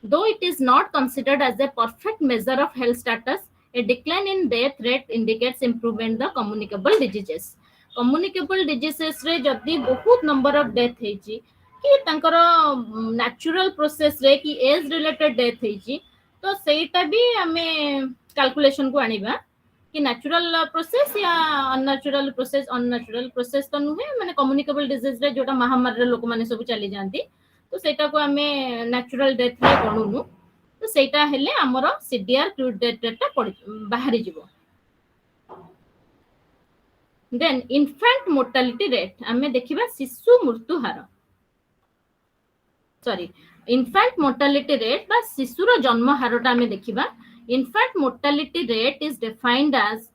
though it is not considered as a perfect measure of health status a decline in death rate indicates improvement the communicable diseases रे जदी बहुत number of death हेची कि तांकर natural process रे कि age related death हेची तो सेटा भी हमें कैलकुलेशन को आनिबा कि नेचुरल प्रोसेस या अननेचुरल प्रोसेस तो नुहे माने कम्युनिकेबल डिजीज रे जोटा महामारी रे लोक माने सब चली जानती तो सेटा को हमें नेचुरल डेथ रे गणुनु तो सेटा हेले हमर सीडीआर क्रूड डेथ रेट बाहरी जिवो देन इन्फेंट मोर्टालिटी रेट हमें देखिबा शिशु मृत्यु हार सॉरी इन्फेंट मोर्टालिटी रेट बा शिशुर जन्म हारटा हमें देखिबा infant mortality rate is defined as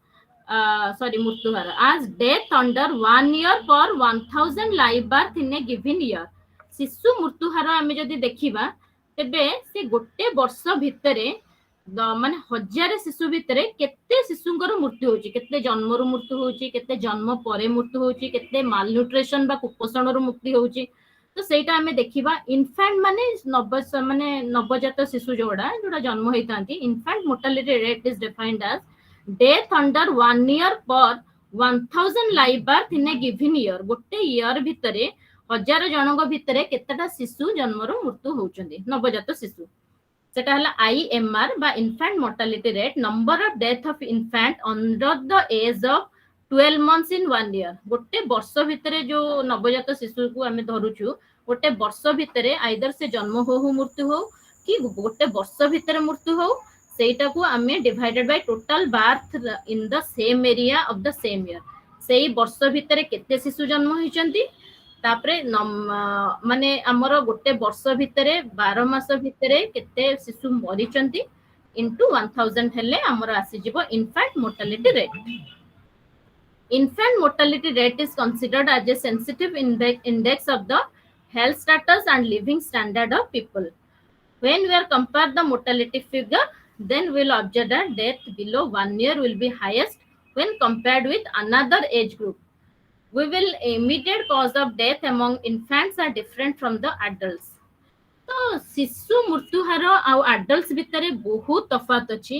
मृत्यु हार as death under 1 year per 1000 live birth in a given year शिशु मृत्यु हार हमें जदी देखिबा तेबे से गोटे वर्ष भितरे माने हजार शिशु भितरे केते शिशुंकर मृत्यु होची केते जन्मरु मृत्यु होची केते जन्म परे मृत्यु होची केते मालन्यूट्रिशन बा कुपोषणरु मृत्यु होची तो सेटा हमें देखिबा इन्फेंट माने नवजात शिशु जोड़ा जन्म होइतांती infant mortality rate is defined as death under 1 year per 1000 live birth in a given year गोटे ईयर भितरे हजार जनक भितरे केतेटा शिशु जन्मरु मृत्यु होउचंदी नवजात शिशु सेटा हला आईएमआर बा infant mortality rate number of death of infant under the age of 12 months in 1 year गोटे वर्ष भितरे जो नवजात शिशु को हमें धरुछु गोटे वर्ष भितरे आइदर से जन्म हो मृत्यु हो कि गोटे वर्ष भितरे मृत्यु हो सेटा को हमें divided by total birth in the same area of the same year सेही वर्ष भितरे केते शिशु जन्म होइचंती तापरे माने हमर गोटे वर्ष भितरे 12 मास भितरे केते शिशु मरिचंती into 1000 हेले हमर आसी जिवो infant mortality rate. Infant mortality rate is considered as a sensitive index of the health status and living standard of people. When we are compare the mortality figure, then we will observe that death below 1 year will be highest when compared with another age group. We will immediate cause of death among infants are different from the adults. तो शिशु मृत्यु हार आउ adults भितर बहुत तफात अच्छी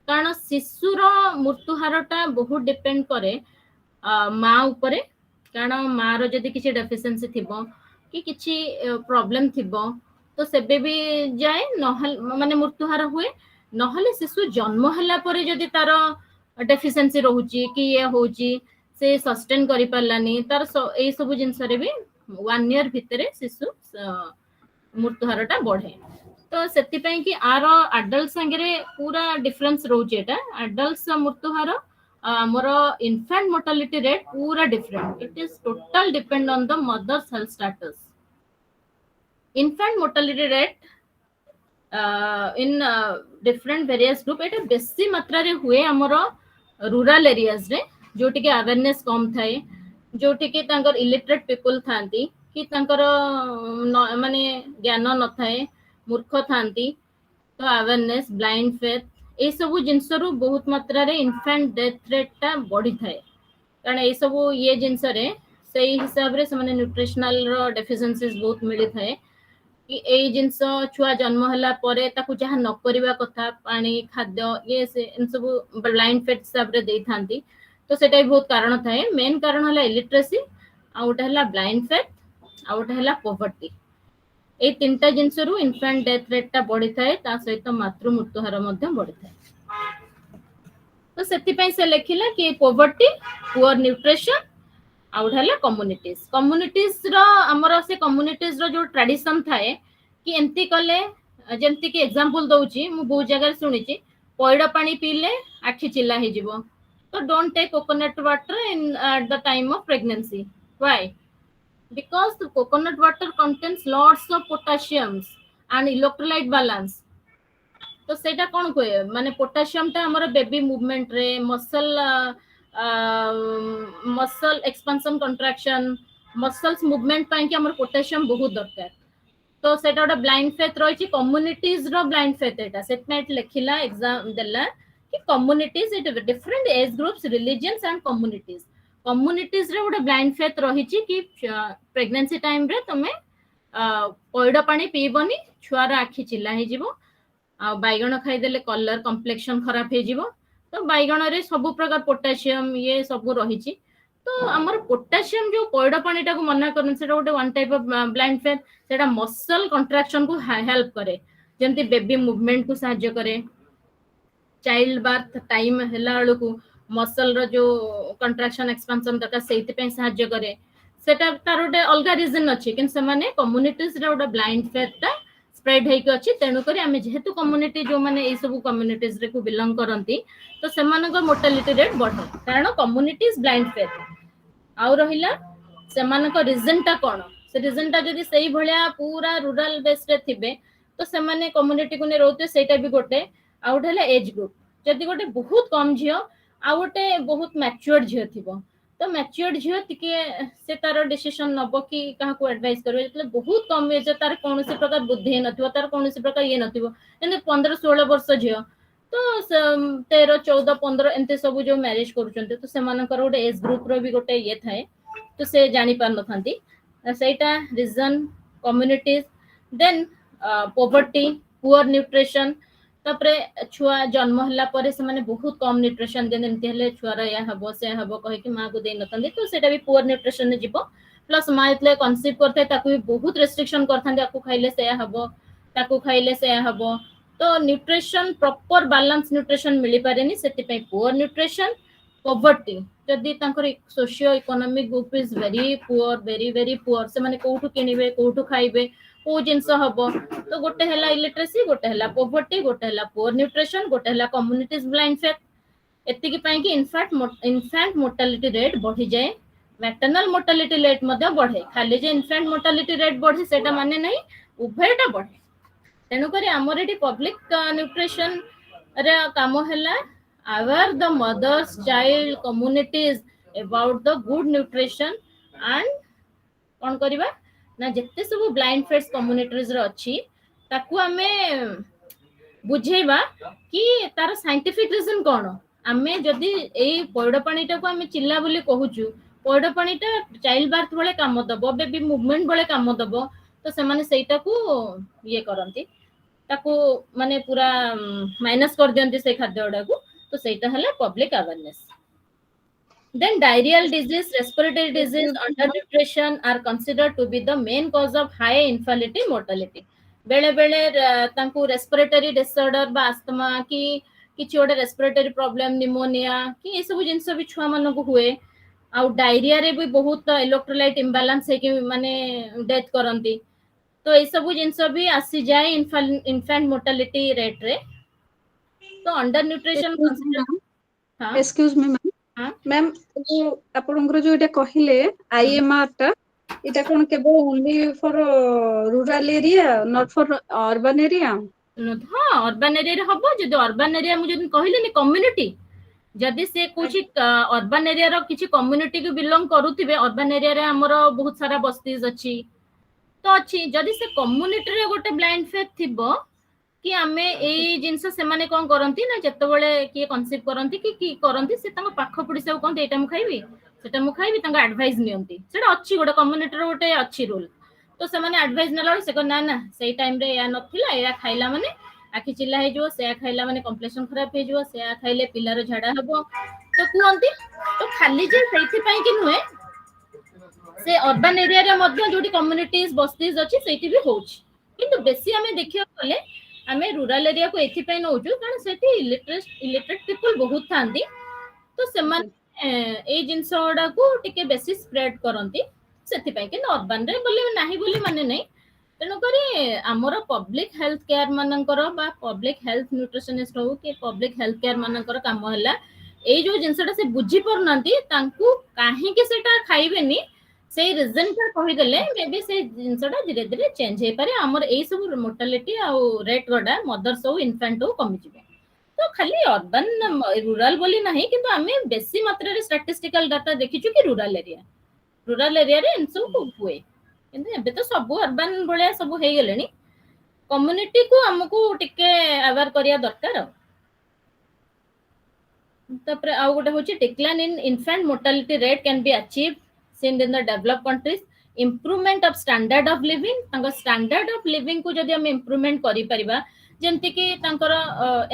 कारण शिशुर मृत्यु हारटा बहुत डिपेंड करे माँ उपरे कारण माँ रो जदि किसी डेफिशिएंसी थिबो कि किसी प्रॉब्लम थिबो तो सेबे भी जाए नहल माने मृत्यु हार हुए नहले शिशु जन्म हला परे जदि तार डेफिशिएंसी रहउची कि ये होउची से सस्टेन करि पालानी तार ए सब जिंस रे भी 1 ईयर भितरे शिशु मृत्यु हारटा बढ़े तो सेति पई कि आर एडल्ट संगे पूरा डिफरेंस रहउची एटा एडल्ट्स मृत्यु हार हमर इन्फेंट मोर्टालिटी रेट पूरा different it is total depend on the mother's health status infant mortality rate in different various group एटा बेसी मात्रा रे हुए हमर रूरल एरियाज रे जोटी के अवेयरनेस कम थाए जोटी के तांकर इलिटरेट पीपल थांती कि तांकर माने ज्ञान न थाए मूर्ख थांती तो अवेयरनेस ब्लाइंड फेथ ए सब जिंस रु बहुत मात्रा रे इन्फेंट डेथ रेट ता बढ़ी थाए कारण ए सब ये जिंस रे सही हिसाब रे से माने न्यूट्रिशनल रो डेफिशिएंसीज बहुत मिली थाए कि ए जिंस छुआ जन्म हला परे ताकू जहा न करिवा कथा पानी खाद्य ये से इन सब ब्लाइंड फेथ हिसाब रे देई थांती तो सेटा भी बहुत कारण थाए मेन कारण हला इलिटरेसी आउट हला ब्लाइंड फेथ आउट हला पॉवर्टी ए तीनटा जिंस रु इन्फेंट डेथ रेट ता बढ़ी थाए ता सहित मातृ मृत्यु हार मध्ये बढ़ी थाए तो सेति पई से लेखिला कि पॉवर्टी पुअर न्यूट्रिशन आउट हला कम्युनिटीज रो हमर से कम्युनिटीज रो जो ट्रेडिशन थाए कि एंती कले जेंती कि एग्जांपल दउची मु बहुत जगह सुनिची पइड पानी पीले आखि चिल्ला हे जिवो तो don't take coconut water in at the time of pregnancy why because the coconut water contains lots of potassiums and electrolyte balance तो सेटा कोन कोए माने पोटेशियम ता हमर बेबी मूवमेंट रे muscle expansion contraction muscles movement पई कि हमर पोटेशियम बहुत दरकार तो सेटा ओटा ब्लाइंड फेथ रही कम्युनिटीज रो ब्लाइंड फेथ एटा सेटमेंट लेखिला एग्जाम देला कि communities it different age groups religions and communities रे गोटे ब्लाइंड फेथ रही कि प्रेगनेंसी टाइम रे तमे पइड पानी पीबनी छुआर आखि चिल्ला हे जिवो आ बैगण खाई देले कलर कम्प्लेक्शन खराब हे जिवो तो बैगण रे सब प्रकार पोटेशियम ये सब रही तो हमर पोटेशियम जो पइड पानी टाको मना करन सेटा गोटे one type of blind faith सेटा मसल कंट्रैक्शन को हेल्प करे जेंति बेबी मूवमेंट को सहायता करे चाइल्ड बर्थ टाइम हला को मसल रो जो कंट्रैक्शन एक्सपेंशन दरकार सेति पे सहायता करे सेटा तार गोटे अलग रीजन अछि कि से माने कम्युनिटीज रे गोटे ब्लाइंड फेथ ता स्प्रेड हेक अछि तेनु करी हमें जेहेतु कम्युनिटी जो माने ए सब कम्युनिटीज रे को बिलोंग करंती तो सेमानक मोर्टालिटी रेट बढ़े कारण कम्युनिटीज ब्लाइंड फेथ आउ रहिला सेमानक रीजन ता कोन से रीजन ता जदी सही भलिया पूरा रूरल बेस रे थिबे तो सेमाने कम्युनिटी को ने रहते सेटा भी गोटे आउट हला एज ग्रुप जदी गोटे बहुत कम झियो आ गोटे बहुत मैच्योर्ड झियो थिबो तो मैच्योर्ड झियो तिके से तार डिसीजन नबो कि काहा को एडवाइस करबे એટલે बहुत कम एज तार कोनोसी प्रकार बुद्धि नथिबो तार कोनोसी प्रकार ये नथिबो एने 15 16 वर्ष झियो तो 13 14 15 एंते सब जो मैरिज करूचंते तो सेमानकर गोटे एज ग्रुप रो भी गोटे ये थाए तो से जानि पार नथांती सेटा reason communities then poverty poor nutrition तापरे छुआ जन्म हला परे से माने बहुत कम न्यूट्रिशन देन एमते हले छुआरा या हबो से हबो कहे कि मां को दे नतंदी तो सेटा भी पुअर न्यूट्रिशन ने जीवो प्लस मां इतले कंसीव करथे ताकू भी बहुत रेस्ट्रिक्शन करथांदी आकू खाइले से हबो ताकू खाइले से हबो तो न्यूट्रिशन प्रॉपर बैलेंस न्यूट्रिशन मिली पारेनी सेति पे पुअर न्यूट्रिशन पॉवर्टी जदी तांकर socio economic group is very poor very poor से माने कोठु किनिबे कोठु खाइबे को जिंस हबो तो गोटे हला इलिटरेसी गोटे हला पॉवर्टी गोटे हला पुअर न्यूट्रिशन गोटे हला कम्युनिटीज ब्लाइंड फेथ एति की पई कि इनफैक्ट मोर्टालिटी रेट बढ़ी जाए मैटरनल मोर्टालिटी रेट मध्य बढ़े खाली जे इनफेंट मोर्टालिटी रेट बढ़े सेटा माने नहीं उभयटा बढ़े तेणुक आमर ये पब्लिक न्यूट्रिशन रे काम है aware the mothers child communities about the good nutrition and कौन करवा ना जिते सब ब्लाइंड फेड्स कम्युनिटीज अच्छी ताकू आमे बुझेबा कि तार साइंटिफिक रीजन कौन आमे जदि एई पौड़ पानीटा को आमे चिल्ला बोली कहूचु पौड़ पानीटा चाइल्ड बार्थ बेले काम दबो बेबी मूवमेंट बेले काम दबो तो सेमाने सेटा को ये करंती ताकू माने पूरा माइनस कर दियंती से खाद्यडा को तो सेटा हला public awareness then diarrheal disease respiratory disease undernutrition are considered to be the main cause of high infertility mortality बेले बेले तांकू रेस्पिरेटरी डिसऑर्डर बा अस्थमा की किछि ओडे रेस्पिरेटरी प्रॉब्लम निमोनिया कि ए सब जिंस भी छुआ मन को हुए आ डायरिया रे भी बहुत इलेक्ट्रोलाइट इंबैलेंस है कि माने डेथ करंती तो ए सब जिंस भी आसी जाए इन्फेंट मोर्टालिटी रेट रे तो अंडर न्यूट्रिशन हां एक्सक्यूज मी मैम मैम जो आपनकर जो एटा कहिले आईएमआर टा इटा कोन केबो only for rural area not for urban area हाँ अर्बन एरिया रे हबो जदि अर्बन एरिया मु जदि कहिले नि कम्युनिटी जदि से कुछ अर्बन एरिया रो किछि कम्युनिटी के बिलोंग करूथिबे अर्बन एरिया रे हमर बहुत सारा बस्तीज अछि तो अछि जदि से कम्युनिटी रे गोटे ब्लाइंड फेथ थिबो कि आमे ए जिंस से माने कोन करंती ना जत्ते बेले की कन्सेप्ट करंती कि करंती से तंग पाख पडिसा को कोन एटा मु खाइबी सेटा मु खाइबी तंग एडवाइस नियंती सेटा अछि गोटे कम्युनिटी रो गोटे अछि रूल तो से माने एडवाइस नला से को ना ना सेई टाइम रे या नथिला एरा खाइला माने आखि चिल्ला हे जो से खाइला माने कॉम्प्लेक्शन खराब हे जो से खाइले पिलार झाडा हबो तो कुहंती तो खाली जे सेइथि पई कि नुए से अर्बन एरिया रे मध्ये जोडी कम्युनिटीज बस्तीज अछि सेइथि भी होछि किंतु बेसी हमें देखियो बोले हमें रूरल एरिया को एथि पई नउजु कारण सेठी इलिटरेट पीपल बहुत थांती तो सेमान ए जिंस ओडा को टिके बेसी स्प्रेड करंती सेथि पई कि अर्बन रे बोले नाही बोली माने नै तेणु करी आमर पब्लिक हेल्थ केयर मानकर बा पब्लिक हेल्थ न्यूट्रिशनिस्ट हो कि पब्लिक हेल्थ केयर मानकर काम हला ए जो जिंसटा से बुझी परनांती तांकू काहे कि सेटा खाइबेनी से रीजन का कहि देले मे बी से जिंसटा धीरे धीरे चेंज हे पारे हमर ए सब मोर्टालिटी आ रेट गडा मदर्स हो इन्फेंट हो कमी जिवे तो खाली अर्बन रूरल बोली नाही किंतु आमे बेसी मात्रा रे स्टैटिस्टिकल डाटा देखिछु कि रूरल एरिया रे इनसो हुए किंतु एबे तो सब अर्बन बोले सब हे गेलेनी कम्युनिटी को हमको टिके अवेयर करिया दरकार तपर आ गोटे होची decline in infant mortality rate can be achieve seen in the developed countries improvement of standard of living तांको standard of living को जदि हम improvement करि परिबा जेंति कि तांकर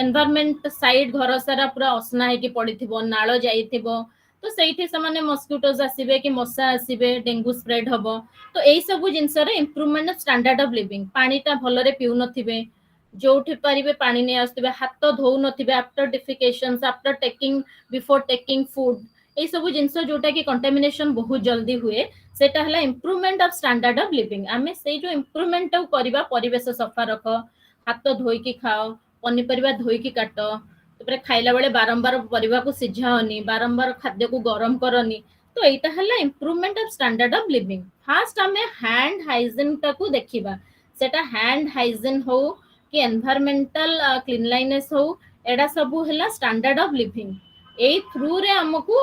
environment side घर सारा पूरा असना है कि पडिथिबो नाळ जाइथिबो तो सेठी समाने मस्किटोज आसीबे कि मशा आसीबे डेंगू स्प्रेड हबो तो एई सब जिंस रे improvement of standard of living पानीटा भलरे पिउ नथिबे जोठी परिबे पानी नै आस्तिबे हाथ धोउ नथिबे after defecations after taking before taking food ए सब जिंस जोटा कि कंटामिनेशन बहुत जल्दी हुए सेटा हला improvement of standard of living आमे से जो इंप्रूवमेंट तो करबा परिवेश सफा रख हाथ धोई की खाओ पनी परिबा धोई की काटो तपरे खाइला बेले बारंबार परिबा को सिझाओनी बारंबार खाद्य को गरम करनी तो एटा हला improvement of standard of living first हमें हैंड हाइजीन ता को देखिबा सेटा हैंड हाइजीन हो कि एनवायरमेंटल क्लीनलीनेस हो एडा सब हला standard of living A through रे हमको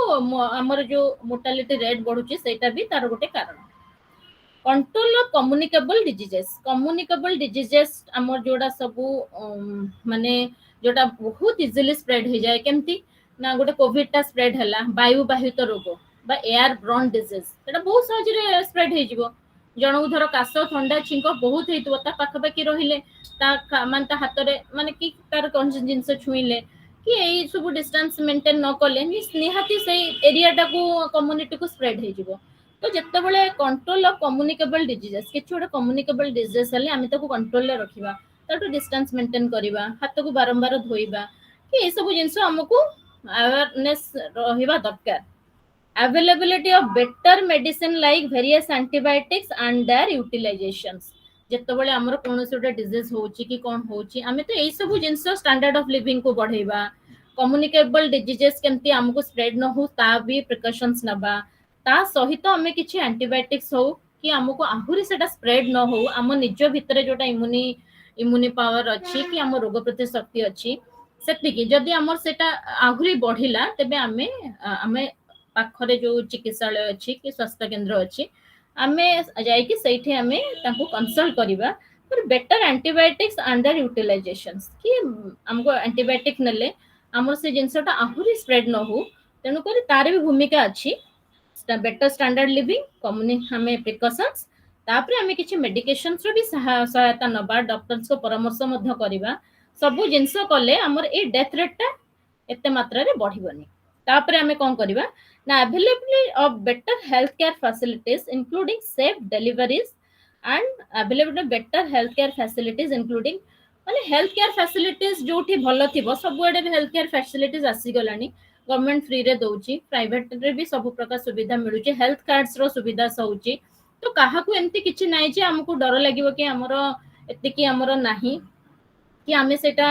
हमर जो मोर्टालिटी रेट बढ़ुची सेटा भी तार गोटे कारण कंट्रोल ऑफ कम्युनिकेबल डिजीजेस हमर जोडा सब माने जोडा बहुत इजीली स्प्रेड हो जाए केमती ना गोटे कोविड ता स्प्रेड हला वायु बाहित रोग बा एयर ब्रोन डिजीज सेटा बहुत सहज रे स्प्रेड हो जिवो जणो धर काश ठंडा छिंक बहुत हेतु ता पाख पाखी रहिले ता मान ता हाथ रे माने कि तार कोन जिंस छुइले कि एई सब डिस्टेंस मेंटेन न कले निहाती से एरिया टा को कम्युनिटी को स्प्रेड हे जिवो तो जत्ते बेले कंट्रोल ऑफ कम्युनिकेबल डिजीजेस कि छोटे कम्युनिकेबल डिजीजेस हले आमे ताको कंट्रोल ले रखिबा ताटो डिस्टेंस मेंटेन करिबा हाथ को बारंबार धोइबा कि ए सब जिंस हमको अवेयरनेस रहिबा दरकार availability of better medicine like various antibiotics and their utilisations जत्ते बेले हमर कोनोस गोटे डिजीज होची कि कोन होची आमे तो एई सब जिंस स्टैंडर्ड ऑफ लिविंग को बढ़ेबा कम्युनिकेबल डिजीजेस केमती हमको स्प्रेड न हो ता भी प्रिकॉशंस नबा ता सहित आमे किछि एंटीबायोटिक्स हो कि हमको आहुरी सेटा स्प्रेड न हो, आम निज भितरे जोटा इम्यूनि पावर अछि कि आम रोग प्रतिरोधक शक्ति अछि सेतिकी जदि आमर सेटा आहुरी बढ़िला तेबे आमे पाखरे जो चिकित्सालय अछि कि स्वास्थ्य केंद्र अछि आमे जाई कि सैठी आमे तांको कंसल्ट करिबा for better antibiotics under utilisations कि हमको एंटीबायोटिक नेले हमर से जिंसटा आहुरी स्प्रेड न हो तेनु करी तार भी भूमिका अछि बेटर स्टैंडर्ड लिविंग कम्युनि हमें प्रिकॉशंस तापरे हमें किछि मेडिकेशंस रो भी सहायता नबा डॉक्टर्स को परामर्श मध्य करिबा सब जिंस कले हमर ए डेथ रेट ता एते मात्रा रे बढ़िबनी तापरे हमें कोन करिबा ना availability of better health care facilities including safe deliveries and availability better health care facilities including माने हेल्थ केयर फैसिलिटीज जोठी भलो थिबो सब एडे हेल्थ केयर फैसिलिटीज आसी गलानी गवर्नमेंट फ्री रे दउची प्राइवेट रे भी सब प्रकार सुविधा मिलुची हेल्थ कार्ड्स रो सुविधा सउची तो काहाकू एमती किछि नै जे हमकू डर लागिवो कि हमरो एति कि हमरो नाही कि आमे सेटा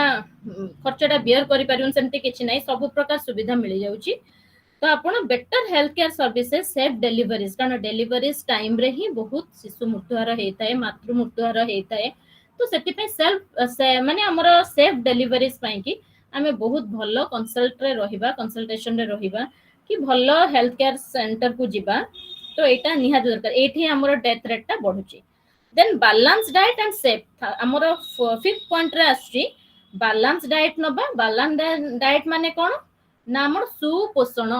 खर्चटा बियर करि परिउन सेमती किछि नै सब प्रकार सुविधा मिल जाउची तो आपण better health care services safe deliveries कारण डिलीवरीज टाइम रे ही बहुत शिशु मृत्युहार हेताए मातृ मृत्युहार हेताए तो सेति पे सेल्फ माने हमरो सेफ डिलीवरीज पई कि आमे बहुत भलो कंसल्ट रे रहिबा कंसल्टेशन रे रहिबा कि भलो हेल्थ केयर सेंटर को जिबा तो एटा निहात दरकार एठी हमरो डेथ रेट ता बढ़ुची then balance diet and safe हमरो फिफ्थ पॉइंट रे आछि बैलेंस डाइट नबा बैलेंस डाइट माने कोन ना हमर सुपोषण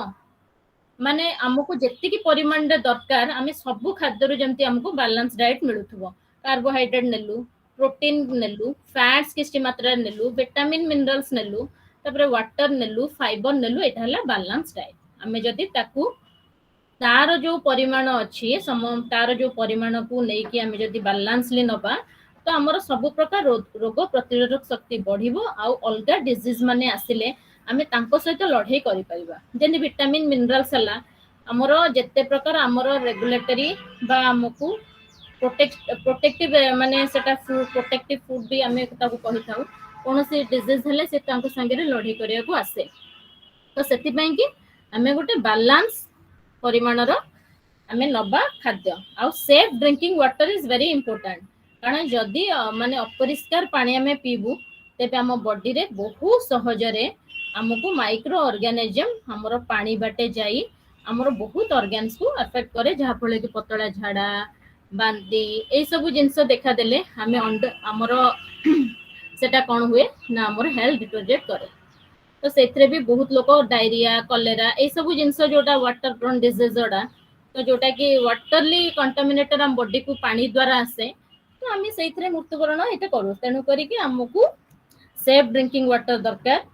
माने हमको जेति की परिमाण रे दरकार आमे सब खाद्य रो जेमति हमको बैलेंस डाइट मिलुथबो कार्बोहाइड्रेट नेलु प्रोटीन नेलु फैट्स किछि मात्रा नेलु विटामिन मिनरल्स नेलु तबरे वाटर नेलु फाइबर नेलु एटा हला बैलेंस डाइट आमे जदि ताकू तार जो परिमाण अछि तार जो परिमाण को नै कि आमे जदि बैलेंसली नबा तो हमर सब प्रकार रोग प्रतिरोधक शक्ति बढ़िबो आ अलगा डिजीज माने आसिले आमे तांको सहित लढाई करि परिबा जेनि विटामिन मिनरल्स हला हमर जत्ते प्रकार हमर रेगुलेटरी बा हमकू प्रोटेक्टिव माने सेटा प्रोटेक्टिव फूड भी आमे ताको कहि थाउ कोनोसी डिजीज हेले से तांको संगे रे लढाई करिया को आसे तो सेति पई कि आमे गोटे बैलेंस परिमाणर आमे नबा खाद्य आ safe drinking water is very important कारण जदि माने अपरिष्कार पानी आमे पीबू तेबे हम बॉडी रे बहुत सहज रे हमको माइक्रो ऑर्गेनिज्म हमरो पानी बाटे जाई हमरो बहुत ऑर्गन्स को अफेक्ट करे जहा फले कि पतला झाड़ा बांदी ए सब जिंस देखा देले हमें हमरो सेटा कोन हुए ना हमरो हेल्थ डिटोरिएट करे तो सेथरे भी बहुत लोक डायरिया कॉलेरा ए सब जिंस जोटा वाटर ब्रोन डिजीज जोड़ा तो जोटा कि वाटरली कंटामिनेटेड हम बॉडी को पानी द्वारा आसे तो आमी सेथरे मृत्युवरण एटा करू तेनु करी कि हमकू सेफ ड्रिंकिंग वाटर दरकार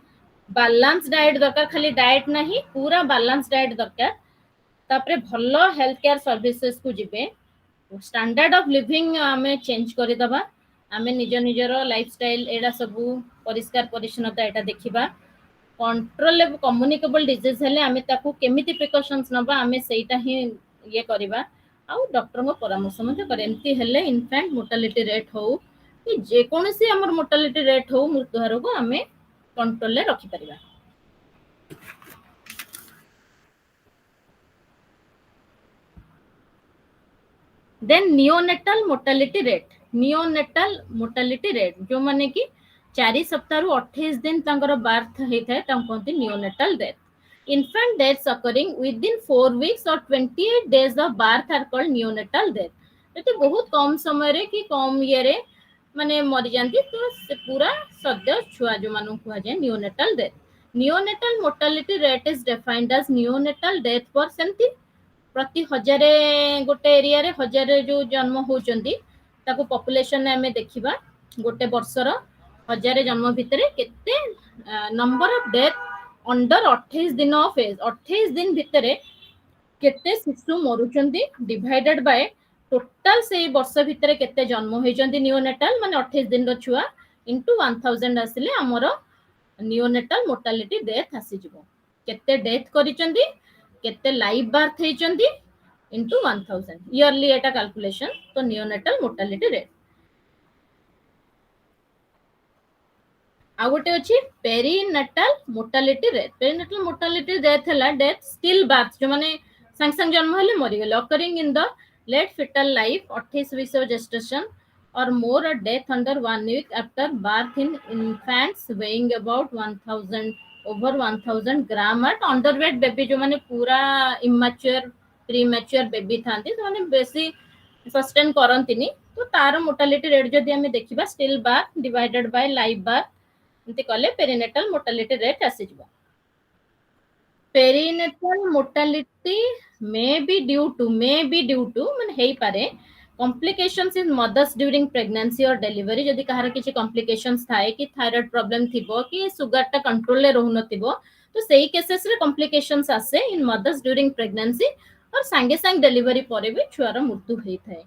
बैलेंस डाइट दरकार खाली डाइट नहीं पूरा बैलेंस डाइट दरकार तापरे भलो हेल्थ केयर सर्विसेज को जिबे स्टैंडर्ड ऑफ लिविंग हमें चेंज करि दबा हमें निज निजर लाइफस्टाइल एडा सब परिष्कार परिच्छन्नता एटा देखिबा कंट्रोलेबल कम्युनिकेबल डिजीज हेले हमें ताकू केमिति प्रिकॉशंस नबा हमें सेटा ही ये करबा आ डॉक्टर को परामर्श मते करे एमती हेले इन्फेंट मोर्टालिटी रेट हो कि जे कोनोसी हमर मोर्टालिटी रेट हो मृत्युहार को हमें कंट्रोल ले रखि परिबा देन नियोनेटल मोर्टालिटी रेट जो माने कि 4 सप्ताह रु 28 दिन तांकर बर्थ हेथाय तांकोंती neonatal death infant deaths occurring within 4 weeks or 28 days of birth are called neonatal death एते बहुत कम समय रे कि कम ये रे माने मरि जानती तो से पूरा सद्य छुआ जो मानु कुआ जाय neonatal mortality rate is defined as neonatal death per सेंती प्रति 1000 गोटे एरिया रे 1000 जो जन्म होचंती ताको पॉपुलेशन ने हमें देखिबा गोटे वर्षर 1000 जन्म भितरे केते नंबर ऑफ डेथ अंडर 28 दिन ऑफ एज 28 दिन भितरे केते शिशु मरुचंती डिवाइडेड बाय टोटल से वर्ष भितरे केते जन्म होइचंती नियोनेटल माने 28 दिन रो छुआ इनटू 1000 आसिले हमरो नियोनेटल मोर्टालिटी डेथ आसी जिवो केते डेथ करिचंती केते लाइव बर्थ हेचंती इनटू 1000 ईयरली एटा कैलकुलेशन तो नियोनेटल मोर्टालिटी रेट आ गोटे अछि पेरीनेटल मोर्टालिटी रेट हला डेथ स्टिल बर्थ जो माने सांगे सांगे जन्म हेले मरी गले occurring in the late fetal life 28 weeks of gestation or more, a death under 1 week after birth in infants weighing about 1000 over 1000 gram at underweight baby जो माने पूरा immature premature baby थांती तो माने बेसी सस्टेन करंतिनी तो तार मोर्टालिटी रेट जदि आमे देखिबा still birth divided by live birth एंती कले पेरिनेटल मोर्टालिटी रेट आसी जिवो perinatal mortality may be due to माने हेई पारे complications in mothers during pregnancy or delivery जदि कहार किछि complications थाए कि thyroid problem थिबो कि sugar टा कंट्रोल ले रहु नथिबो तो सेही केसेस रे complications आसे in mothers during pregnancy और सांगे सांग डेलिवरी परे भी छुआर मृत्यु होई थाए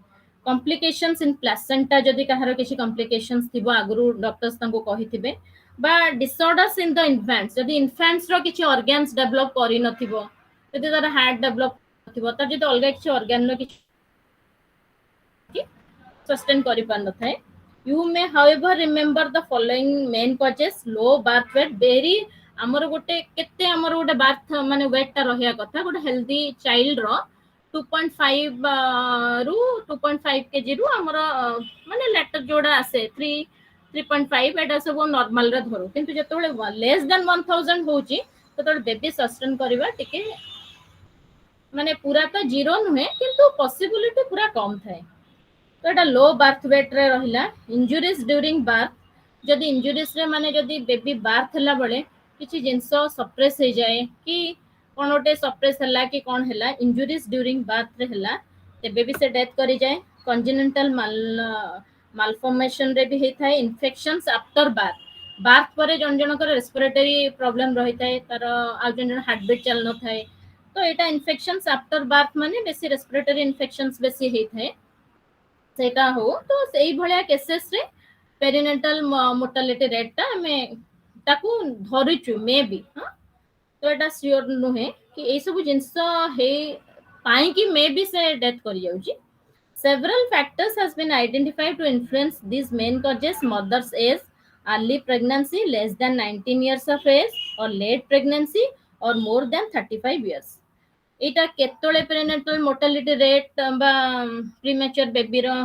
complications in placenta जदि कहार किछि complications थिबो आगरु डॉक्टर्स तांको कहिथिबे बा डिसऑर्डर्स इन द इन्फेंट्स जदि इन्फेंट्स रो किछि ऑर्गन्स डेवलप करि नथिबो जदि तार हार्ट डेवलप नथिबो त जदि अलगा किछि ऑर्गन नो किछि सस्टेन करि पार नथाय you may however remember the following main causes low birth weight very हमर गोटे केते हमर गोटे बर्थ माने वेट ता रहिया कथा गोटे हेल्दी चाइल्ड रो 2.5 रु 2.5 केजी रु हमर माने लेटर जोडा आसे 3.5 एटा सब नॉर्मल रे धरो किंतु जतोले लेस देन 1000 होची ततोले बेबी सस्टेन करबा टिके माने पूरा तो जीरो नुहे किंतु पॉसिबिलिटी पूरा कम थाए तो एटा लो बर्थ वेट रे रहिला इंजुरीज ड्यूरिंग बर्थ जदि इंजुरीज रे माने जदि बेबी बर्थ हला बळे किछि जिंसो सप्रेस हे जाए कि कोन ओटे सप्रेस हला कि कोन हला इंजुरीज ड्यूरिंग बर्थ रे हला ते बेबी से डेथ करि जाए कंजेनिटल मालफॉर्मेशन रे भी हे थाए इन्फेक्शंस आफ्टर बर्थ पर जन जनकर रेस्पिरेटरी प्रॉब्लम रही थाए तार आ जन जन हार्ट बीट चल न थाए तो एटा इन्फेक्शंस आफ्टर बर्थ माने बेसी रेस्पिरेटरी इन्फेक्शंस बेसी हे थाए सेटा हो तो सेही भलिया केसेस रे पेरिनेटल मोर्टालिटी रेट ता हमें ताकू धरिचु मे बी तो एटा श्योर नुहे कि ए सब जिंस हे पाई कि मे बी से डेथ करि जाउची several factors has been identified to influence these main causes mother's age early pregnancy less than 19 years of age or late pregnancy or more than 35 years Etah केतोले perinatal mortality rate बा premature baby रो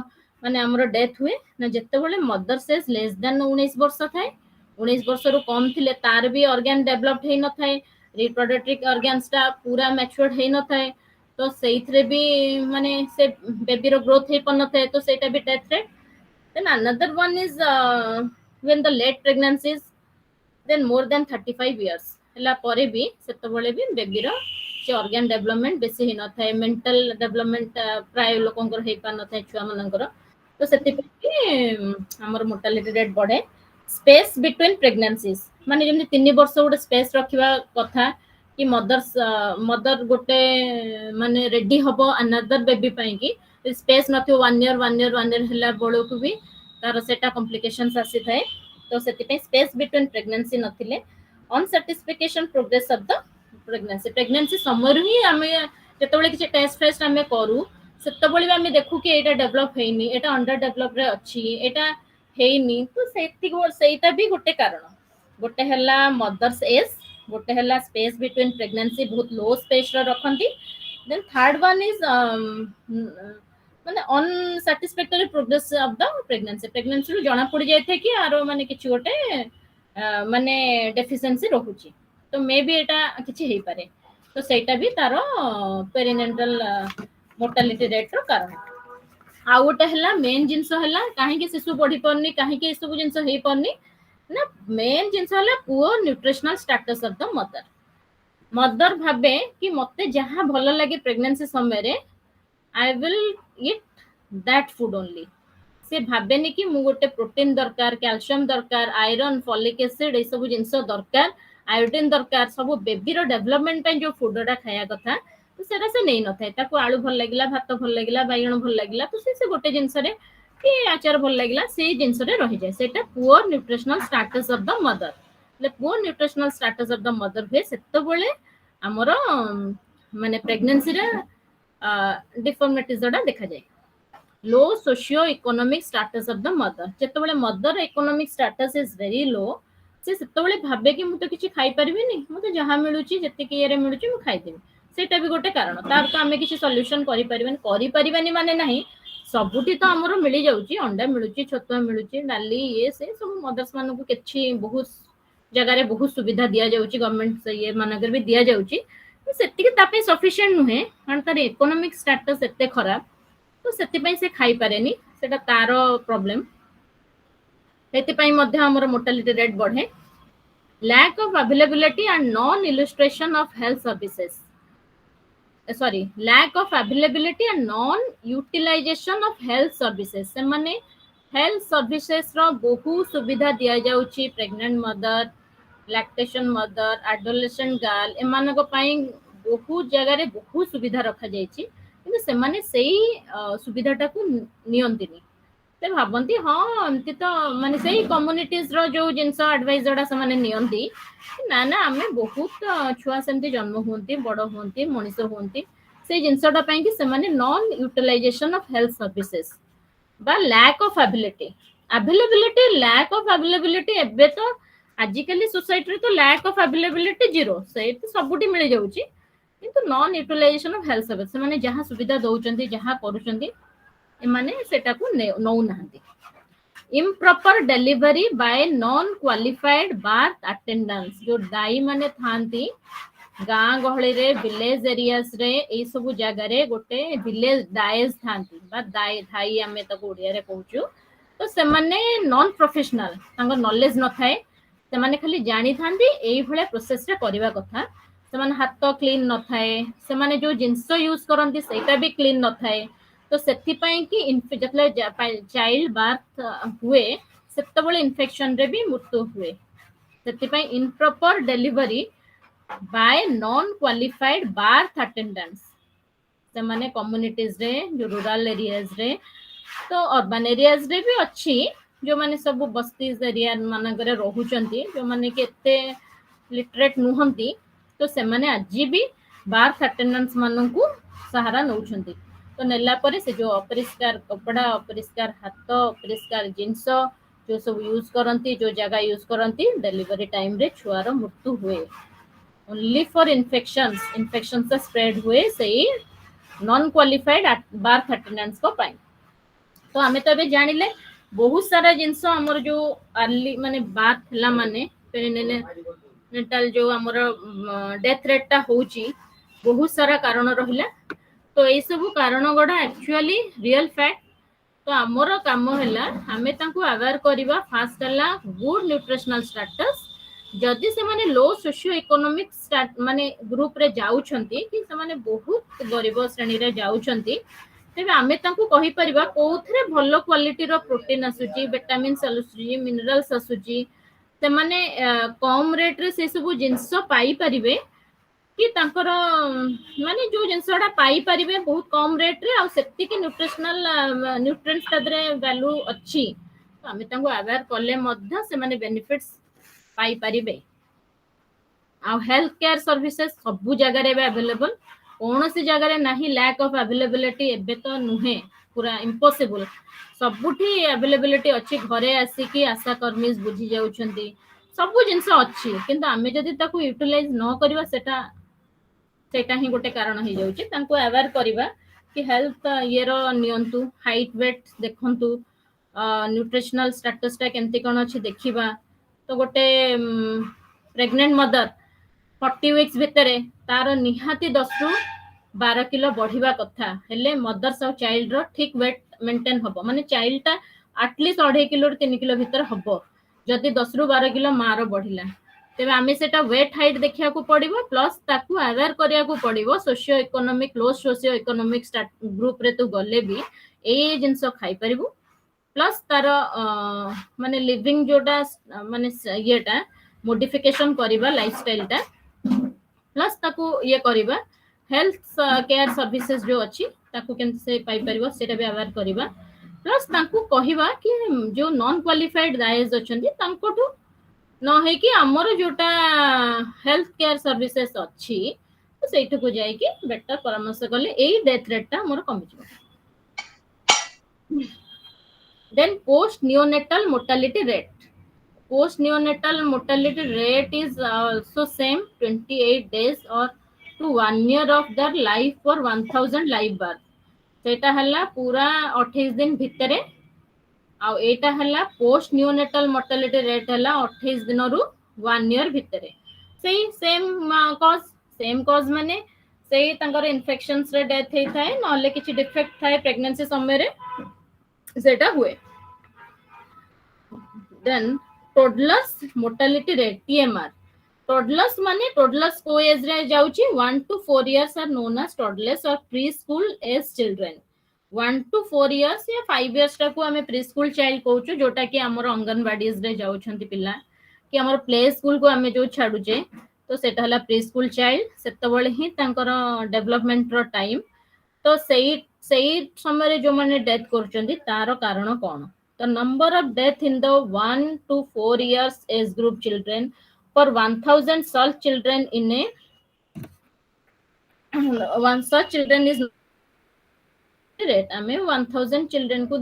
माने हमरो death हुए ना जत्ते बेले mother says less than 19 वर्ष थाए 19 वर्ष रो कम थिले तार भी ऑर्गन डेवलप्ड हे न थाए रिप्रोडक्टिव ऑर्गन्स ता पूरा मैच्योर्ड हे न थाए तो सेइथरे भी माने से बेबी रो ग्रोथ हे पन थाए तो सेटा भी death rate then another one is when the late pregnancies then more than 35 years हला परे भी सेतो बेले भी बेबी रो से ऑर्गन डेवलपमेंट बेसी हे न थाए मेंटल डेवलपमेंट प्राय लोकंकर हे पन थाए छुआ मनंकर तो सेति पे हमर मोर्टालिटी रेट बढ़े स्पेस बिटवीन प्रेगनेंसीज माने जेमि 3 वर्ष गोटे स्पेस रखिबा कथा कि मदर गोटे माने रेडी हबो अनदर बेबी पई कि स्पेस नथियो 1 ईयर हला बळो को भी तार सेटा कॉम्प्लिकेशंस आसी थाए तो सेति पे स्पेस बिटवीन प्रेगनेंसी नथिले unsatisfaction progress of the pregnancy समय ही आमे जेतबेले किछि टेस्ट फेस्ट आमे करू सेतबेले आमे देखू कि एटा डेवलप हेइनी एटा अंडर डेवलप रे अछि एटा हेइनी तो सेटा भी गोटे कारण गोटे हला मदर्स एज गोटे हला स्पेस बिटवीन प्रेगनेंसी बहुत लो स्पेस रो रखंती देन थर्ड वन इज माने unsatisfactory progress of the pregnancy रो जणा पड़ी जाय थे कि आरो माने किछि गोटे माने डेफिशिएंसी रहुची तो मे बी एटा किछि हेई पारे तो सेटा भी तारो पेरिनेटल मोर्टालिटी रेट रो कारण आ गोटे हला मेन जिंस हला काहे कि शिशु बढ़ी परनी काहे कि सब जिंस हेई परनी ना मेन जिंस हला poor nutritional status of the mother भाबे कि मते जहां भलो लागे प्रेगनेंसी समय रे I will eat that food only से भाबेनी कि मु गोटे प्रोटीन दरकार कैल्शियम दरकार आयरन फॉलिक एसिड ए सब जिंस दरकार आयोडीन दरकार सब बेबी रो डेवलपमेंट पे जो फूडटा खाया कथा तो सेटा से नहीं नथाय ताको आलू भल लागिला भात भल लागिला बैगण भल लागिला तो से गोटे जिंस रे कि आचार भल लागिला से जिंस रे रहि जाय सेटा poor nutritional status of the mother ले poor nutritional status of the mother हुए सेतो बेले हमरो माने प्रेगनेंसी रे डिफॉर्मिटीज जोडा देखा जाय लो socio economic status of the mother जेतो बेले mother economic status is very low से सेतो बेले भाबे कि मु तो किछि खाई परबिनी मु तो जहां मिलुची जत्ते कि एरे मिलुची मु खाई देबी सेटा भी गोटे कारण तार तो आमे किसी सॉल्यूशन करि माने नहीं सबुठी तो हमरो मिली जाउची अंडा मिलुची छतुआ मिलुची डाली ये से सब मदर्स मानू को किछि बहुत जगह रे बहुत सुविधा दिया जाउची गवर्नमेंट से ये मानकर भी दिया जाउची सेति के तापे सफिशिएंट नुहे कारण तार इकोनॉमिक स्टेटस एते खराब तो सेति पई से खाई पारेनी सेटा तारो प्रॉब्लम सेति पई मध्ये हमर मोर्टालिटी रेट बढ़े lack of availability and non illustration of health services lack of availability and non utilization of health services से माने health services रो बहु सुविधा दिया जाउची pregnant mother lactation mother adolescent girl एमान को पई बहु जगह रे बहु सुविधा रखा जायची किंतु से माने सेही सुविधाटा को नियंतिनी से भाबंती हाँ एमती तो माने सही कम्युनिटीज रो जो जिंस एडवाइस जोडा से माने नियंती ना ना आमे बहुत छुआ सेमती जन्म होंती बड़ होंती मनीष होंती से जिंसटा पई कि से माने non utilisation of health services बा lack of availability lack of availability एबे तो आजिकली सोसाइटी रे तो लैक ऑफ अवेलेबिलिटी जीरो से तो सबुटी मिल जाउची किंतु non utilisation of health service माने जहां सुविधा दउचंती जहां करूचंती एमाने सेटा को नौ नाहंती improper delivery by non qualified birth attendants जो दाई माने थांती गां गहली रे विलेज एरियास रे ए सब जगह रे गोटे विलेज डायस थांती बा दाई थाई हमें तो ओडिया रे कहूचु तो से माने नॉन प्रोफेशनल तांको नॉलेज न थाए से माने खाली जानी थांती एई भले प्रोसेस रे करबा कथा से माने हाथ क्लीन न थाए से माने जो जिंस यूज करंती सेटा भी क्लीन न थाए तो सेति पई कि जतले चाइल्ड बर्थ हुए सेतबळे इन्फेक्शन रे भी मृत्यु हुए सेति पई improper delivery bye non qualified birth attendants से माने कम्युनिटीज रे जो रूरल एरियाज रे तो अर्बन एरियाज रे भी अच्छी जो माने सब बस्तीज एरिया माने करे रहुचंती जो माने केते लिटरेट नुहंती तो से माने आजी भी बर्थ अटेंडेंट्स मानन को सहारा नउछंती तो नेला परे से जो अपरिष्कार कपड़ा अपरिष्कार हाथ अपरिष्कार जिंस जो सब यूज करंती जो जगह यूज करंती डिलीवरी टाइम रे छुआर मृत्यु हुए ओनली फॉर इन्फेक्शन से स्प्रेड हुए सही नॉन क्वालिफाइड बर्थ अटेंडेंट्स को पाई तो हमें तो अबे जानिले बहुत सारा जिंस हमर जो अर्ली माने बात हला माने पेरिनेटल जो हमर डेथ रेट ता होची बहुत सारा कारण रहिला तो ये सब कारण गड़ा एक्चुअली रियल फैक्ट तो आमर काम है आमे तांको अवेयर करबा फास्ट हला गुड न्यूट्रिशनल स्टेटस जदि से माने लो सोशियो इकोनॉमिक माने ग्रुप रे जाउछंती कि से माने बहुत गरीब श्रेणी रे जाउछंती तेबे आमे तांको कहि परिबा कोथरे भलो क्वालिटी रो प्रोटीन आसुची विटामिन्स आसुची मिनरल्स आसुची से माने कम रेट रे से सब जिंस पाई परिबे कि तांकर माने जो जिंसडा पाई परिबे बहुत कम रेट रे आ सेति कि न्यूट्रिशनल न्यूट्रिएंट्स तदरे वैल्यू अच्छी तो हमें तांको अवेयर करले मध्य से माने बेनिफिट्स पाई परिबे आ हेल्थ केयर सर्विसेज सब जगह रे अवेलेबल कौन सी जगह रे नहीं लैक ऑफ अवेलेबिलिटी एबे तो नुहे पूरा इम्पॉसिबल सबुठी अवेलेबिलिटी अच्छी घरे आसी कि आशा कर्मीज बुझी जाउछंती सब जिंस अच्छी किंतु आमे जदि ताको यूटिलाइज न करबा सेटा ही गोटे कारण हो जाउची तांको अवेयर करबा कि हेल्थ ये रो नियंतु हाइट वेट देखंतु न्यूट्रिशनल स्टेटस टा केमती कोन अछि देखिबा तो गोटे प्रेग्नेंट मदर 40 वीक्स भितरे तार निहाती 10 रु 12 किलो बढ़िबा कथा हेले मदर्स और चाइल्ड रो ठीक वेट मेंटेन हबो माने चाइल्ड ता एटलीस्ट 2.5 किलो 3 किलो भीतर हबो जदि 10 रु 12 किलो मार बढ़िला तेबे आमे सेटा वेट हाइट देखिया को पड़िबो प्लस ताकू अवेयर करिया को पड़िबो सोशियो इकोनॉमिक लो सोशियो इकोनॉमिक ग्रुप रे तो गले भी ए जिंस खाई परिबो प्लस तार माने लिविंग जोटा माने येटा मॉडिफिकेशन करिबा लाइफस्टाइल टा प्लस ताकू ये करिबा हेल्थ केयर सर्विसेज जो अछि ताकू केन से पाई परिबो सेटा भी अवेयर करिबा प्लस ताकू कहिबा कि जो नॉन क्वालिफाइड दायज अछंती तांकोटू न है कि हमर जोटा हेल्थ केयर सर्विसेज अच्छी तो सेठ को जाई कि बेटर परामर्श करले एई डेथ रेट ता हमर कमी जबो then post neonatal mortality rate post neonatal mortality rate is also same 28 days or to 1 year of their life for 1000 live birth सेटा हला पूरा 28 दिन भितरे आ एटा हला पोस्ट न्यूनेटल मोर्टालिटी रेट हला 28 दिन रु 1 year भितरे सेही सेम कॉज माने सेही तांकर इन्फेक्शंस रे डेथ हे थाए नले किछि डिफेक्ट थाए प्रेगनेंसी समय रे सेटा हुए then toddlers mortality rate TMR toddlers माने toddlers को एज रे जाउची 1 to 4 years are known as toddlers or preschool age children 1 to 4 years या 5 years टा को हमें preschool child कहउछु जोटा कि हमर अंगनवाडीज रे जाउछंती पिल्ला कि हमर प्ले स्कूल को हमें जो छाडुचे तो सेटा हला preschool child सेतबळे ही तांकर डेवलपमेंट रो टाइम तो सेही समय रे जो माने डेथ करचंती तारो कारण कोन The number of death in the 1 to 4 years age group children for 1000 such children in a one such children is rate ame 1000 children को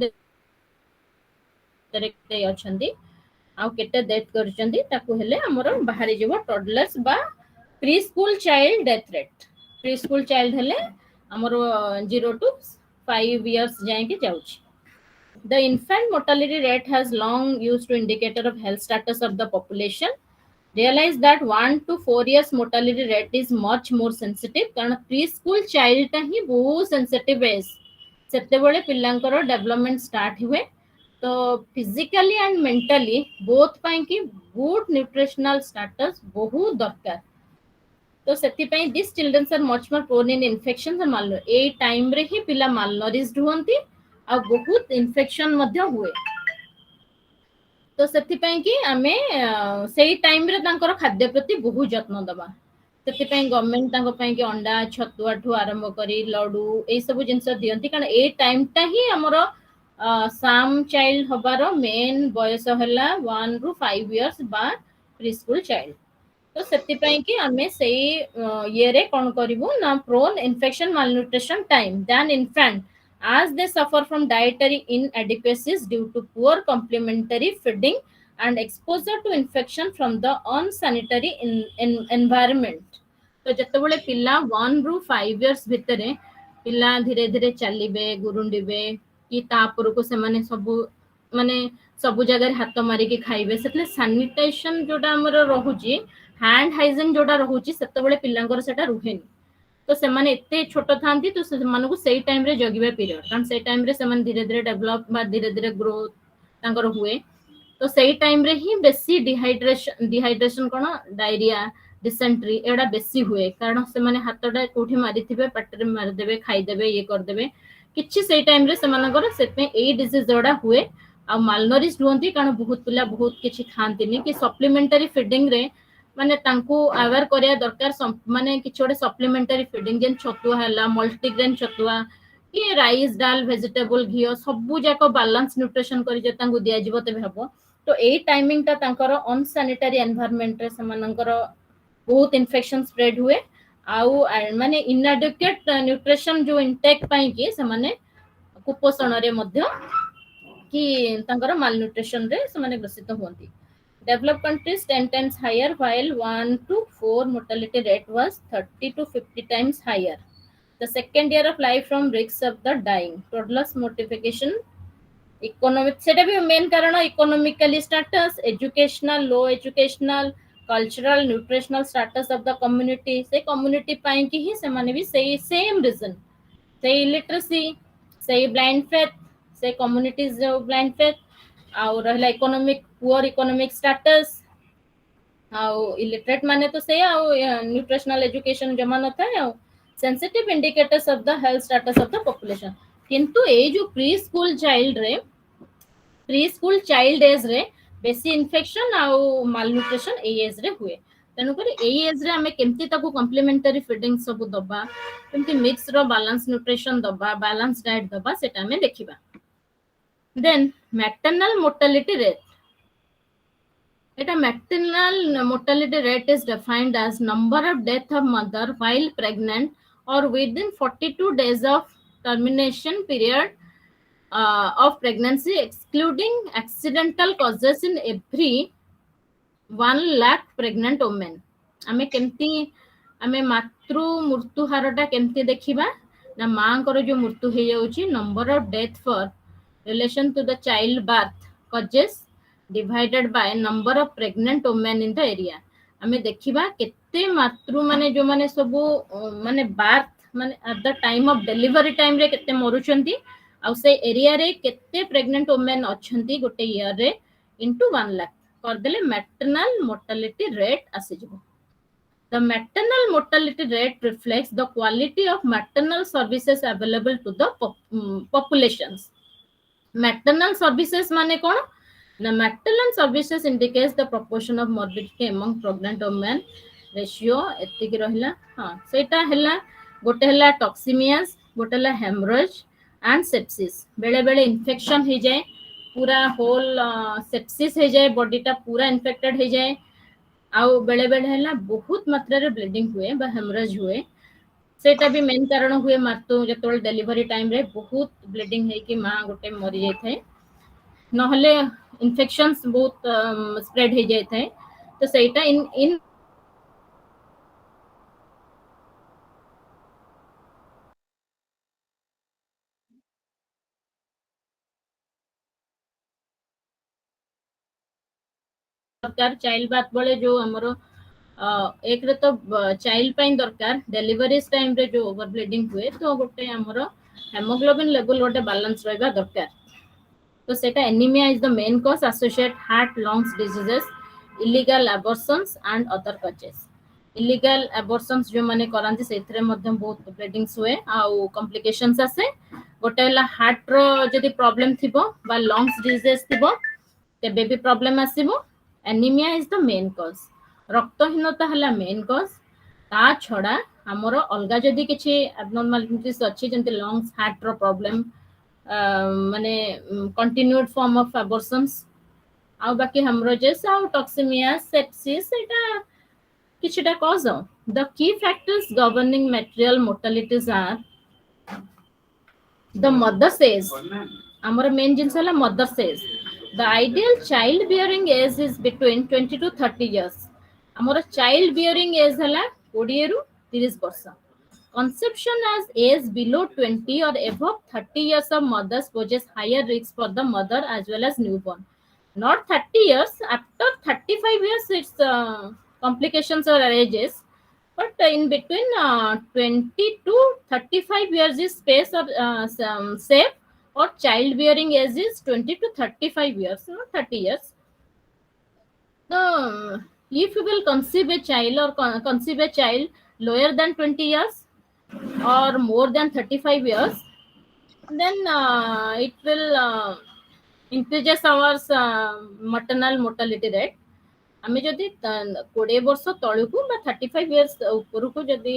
देखते अछंती आ केते डेथ करचंती ताकू हेले हमर बाहरी जीव टॉडलर्स बा pre school child death rate pre school child हेले हमर 0 to 5 years जाय के जाउची The infant mortality rate has long used to indicator of health status of the population. Realize that 1 to 4 years mortality rate is much more sensitive कारण preschool child टा ही बहुत sensitive है सेते बळे पिल्लांकर डेवलपमेंट स्टार्ट हुए तो फिजिकली एंड मेंटली बोथ पाई की good nutritional status बहुत दरकार तो सेति पई this children are much more prone in infection और माल ए टाइम रे ही पिला मालनरिज्ड होंती आ बहुत इन्फेक्शन मध्य हुए तो सेति पई कि आमे सेही टाइम रे तांकर खाद्य प्रति बहुत जत्न दबा सेति पई गवर्नमेंट तांको पई कि अंडा छतुआ ठु आरंभ करी लडू ए सब जिंस दियंती कारण ए टाइम ता ही हमर साम चाइल्ड हबारो मेन बयस हला 1 ru 5 years बा प्रीस्कूल चाइल्ड तो सेति पई कि आमे सेही ये रे कोन करबो ना prone infection malnutrition time then infant as they suffer from dietary inadequacies due to poor complementary feeding and exposure to infection from the unsanitary environment तो जतबळे पिल्ला 1 ru 5 years भितरे पिल्ला धीरे धीरे चलिबे गुरुंडीबे कि तापर को से माने सब जगह हाथ मारी के खाइबे सेतले सैनिटेशन जोटा हमर रहूची हैंड हाइजीन जोटा रहूची सेतबळे पिल्लांकर सेटा रुहेनी तो से माने एते छोट थांती तो से माने को सेही टाइम रे जगिबे पीरियड कारण सेही टाइम रे से माने धीरे धीरे डेवलप बा धीरे धीरे ग्रोथ तांकर हुए तो सेही टाइम रे ही बेसी डिहाइड्रेशन कोन डायरिया डिसेंट्री एडा बेसी हुए कारण से माने हाथटा कोठी मारिथिबे पटरे मार देबे खाइ देबे ये कर देबे किछि सेही टाइम रे से मानकर सेते ए डिजीज जोडा हुए आ मालनरिज्ड होंती कारण बहुत पिला बहुत किछि खांतिनी कि सप्लीमेंटरी फीडिंग रे माने तांको अवेयर करिया दरकार माने किछोडे सप्लीमेंटरी फीडिंग जेन छतुआ हला मल्टीग्रेन छतुआ कि राइस दाल वेजिटेबल घियो सबु जाको बैलेंस न्यूट्रिशन करि जे तांको दिया जिवो तबे हबो तो ए टाइमिंग ता तांकर अनसैनिटरी एनवायरनमेंट रे समानकर बहुत इन्फेक्शन स्प्रेड हुए आउ माने इनएडिक्वेट न्यूट्रिशन जो इनटेक पई कि से माने कुपोषण रे मध्य कि तांकर माल न्यूट्रिशन रे से माने ग्रसित होंती Developed countries 10 times higher, while 1 to 4 mortality rate was 30 to 50 times higher. The second year of life from risks of the dying. Toddlers mortification, economic, सेटा भी main कारण economically status, educational, low educational, cultural, nutritional status of the community. से community पाएं कि ही से माने भी same reason. से illiteracy, से blind faith, से communities जो blind faith. और रहला इकोनॉमिक पुअर इकोनॉमिक स्टेटस आउ इलिटरेट माने तो से आउ न्यूट्रिशनल एजुकेशन जमा न था आउ sensitive indicators of the health status of the population किंतु ए जो प्री स्कूल चाइल्ड एज रे बेसी इन्फेक्शन आउ माल न्यूट्रिशन ए एज रे हुए तेनु कर ए एज रे हमें केमती ताको कॉम्प्लीमेंटरी फीडिंग सब दबा केमती मिक्स रो बैलेंस न्यूट्रिशन दबा बैलेंस डाइट दबा सेटा में देखिबा Then maternal mortality rate. Maternal mortality rate is defined as number of death of mother while pregnant or within 42 days of termination period of pregnancy, excluding accidental causes in every 1 lakh pregnant women. हमें केमती आमे मातृ मृत्यु हारटा केमती देखिबा ना मांकर जो मृत्यु हो जाउची number of death for relation to the child birth causes divided by number of pregnant women in the area आमे देखिबा केते मातृ माने जो माने सब माने बर्थ माने eight the time of delivery time रे केते मरुचंती आ से एरिया रे केते प्रेग्नेंट वुमेन अछंती गोटे ईयर रे इनटू 1 लाख कर देले मैटरनल मोर्टालिटी रेट आसी जबो The maternal mortality rate reflects the quality of maternal services available to the populations. Maternal services माने कौन? The maternal services indicates the proportion of morbidity among pregnant women. Ratio एतिक रहिला हाँ सेटा हैला गोटे हैला टॉक्सिमियास गोटे हैला हेमोरेज एंड सेप्सिस बेले बेले इन्फेक्शन हो जाए पूरा होल सेप्सिस हो जाए बॉडीटा पूरा इन्फेक्टेड हो जाए आउ बेले बेले हैला बहुत मात्रा रे ब्लीडिंग हुए बा हेमोरेज हुए सेटा भी मेन कारण हुए मातु जतोल डिलीवरी टाइम रे बहुत ब्लीडिंग है कि मां गोटे मरि जाय थे नहले इन्फेक्शंस बहुत स्प्रेड हो जाय थे तो सेटा इन सरकार चाइल्ड बर्थ बळे जो हमरो एक रे तो चाइल्ड पाइन दरकार डिलीवरी टाइम रे जो ओवर ब्लीडिंग हुए तो गोटे हमरो हेमोग्लोबिन लेवल गोटे बैलेंस रहबा दरकार तो सेटा anaemia is the main cause associate heart lungs diseases illegal abortions and other causes illegal abortions जो माने करांती सेथरे मध्ये बहुत ब्लीडिंग्स हुए आ कॉम्प्लिकेशंस आसे गोटे ला हार्ट रो जदी प्रॉब्लम थिबो बा लंग्स डिजीज थिबो तेबे भी प्रॉब्लम आसीबो anaemia is the main cause रक्तहीनता हला मेन कॉज ता छड़ा हमरो अलगा जदी किछि एबनॉर्मलिटीज अछि जंते लंग्स हार्ट रो प्रॉब्लम माने कंटिन्यूड फॉर्म ऑफ एबॉर्शंस आ बाकी हेमोरेजेस आ टॉक्सिमिया सेप्सिस एटा किछटा cause the key factors governing material mortalities are the mothers हमरो मेन जिंस हला mothers The ideal child bearing age is between 20 to 30 years. Amora child bearing age hala 20 ru 30 वर्ष. Conception as age below 20 or above 30 years of mothers poses higher risk for the mother as well as newborn. Not 30 years, after 35 years it's complications or ages. But in between 20 to 35 years is space or safe. Or childbearing age is 20 to 35 years, not 30 years. So, if you will conceive a child or conceive a child lower than 20 years or more than 35 years, then it will increases our maternal mortality rate. आमे जदि 20 वर्ष तळुकु बा 35 years उपरकु जदि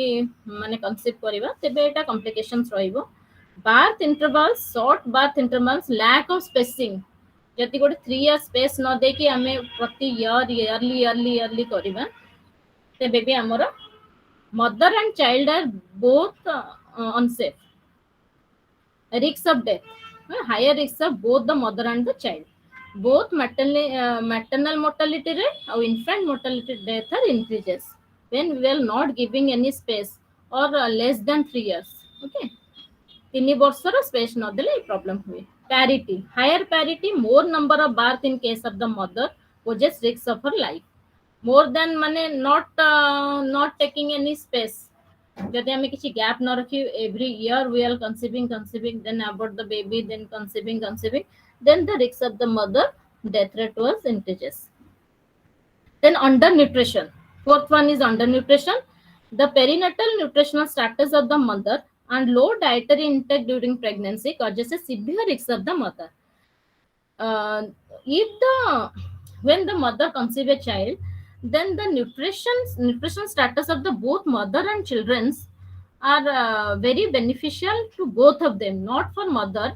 माने conceive करबा तेबे एटा complications रहिबो birth intervals short birth intervals lack of spacing जति गोटे 3 years space न दे कि हमें प्रति yearly करबा तेबे भी हमरो mother and child are both unsafe risk of death higher risk of both the mother and the child both maternal mortality rate or infant mortality death are increases when we are not giving any space or less than 3 years okay 3 ବର୍ଷର space ନ ଦେଲେ ପ୍ରॉब्लମ ହୁଏ parity higher parity more number of birth in case of the mother poses risk of her life more than माने not taking any space जदि हमें किसी gap न रखी every year we are conceiving then abort the baby then conceiving then the risk of the mother death rate was increases then undernutrition fourth one is undernutrition the perinatal nutritional status of the mother and low dietary intake during pregnancy causes a severe risk of the mother. When the mother conceives a child, then the nutrition status of the both mother and children are very beneficial to both of them, not for mother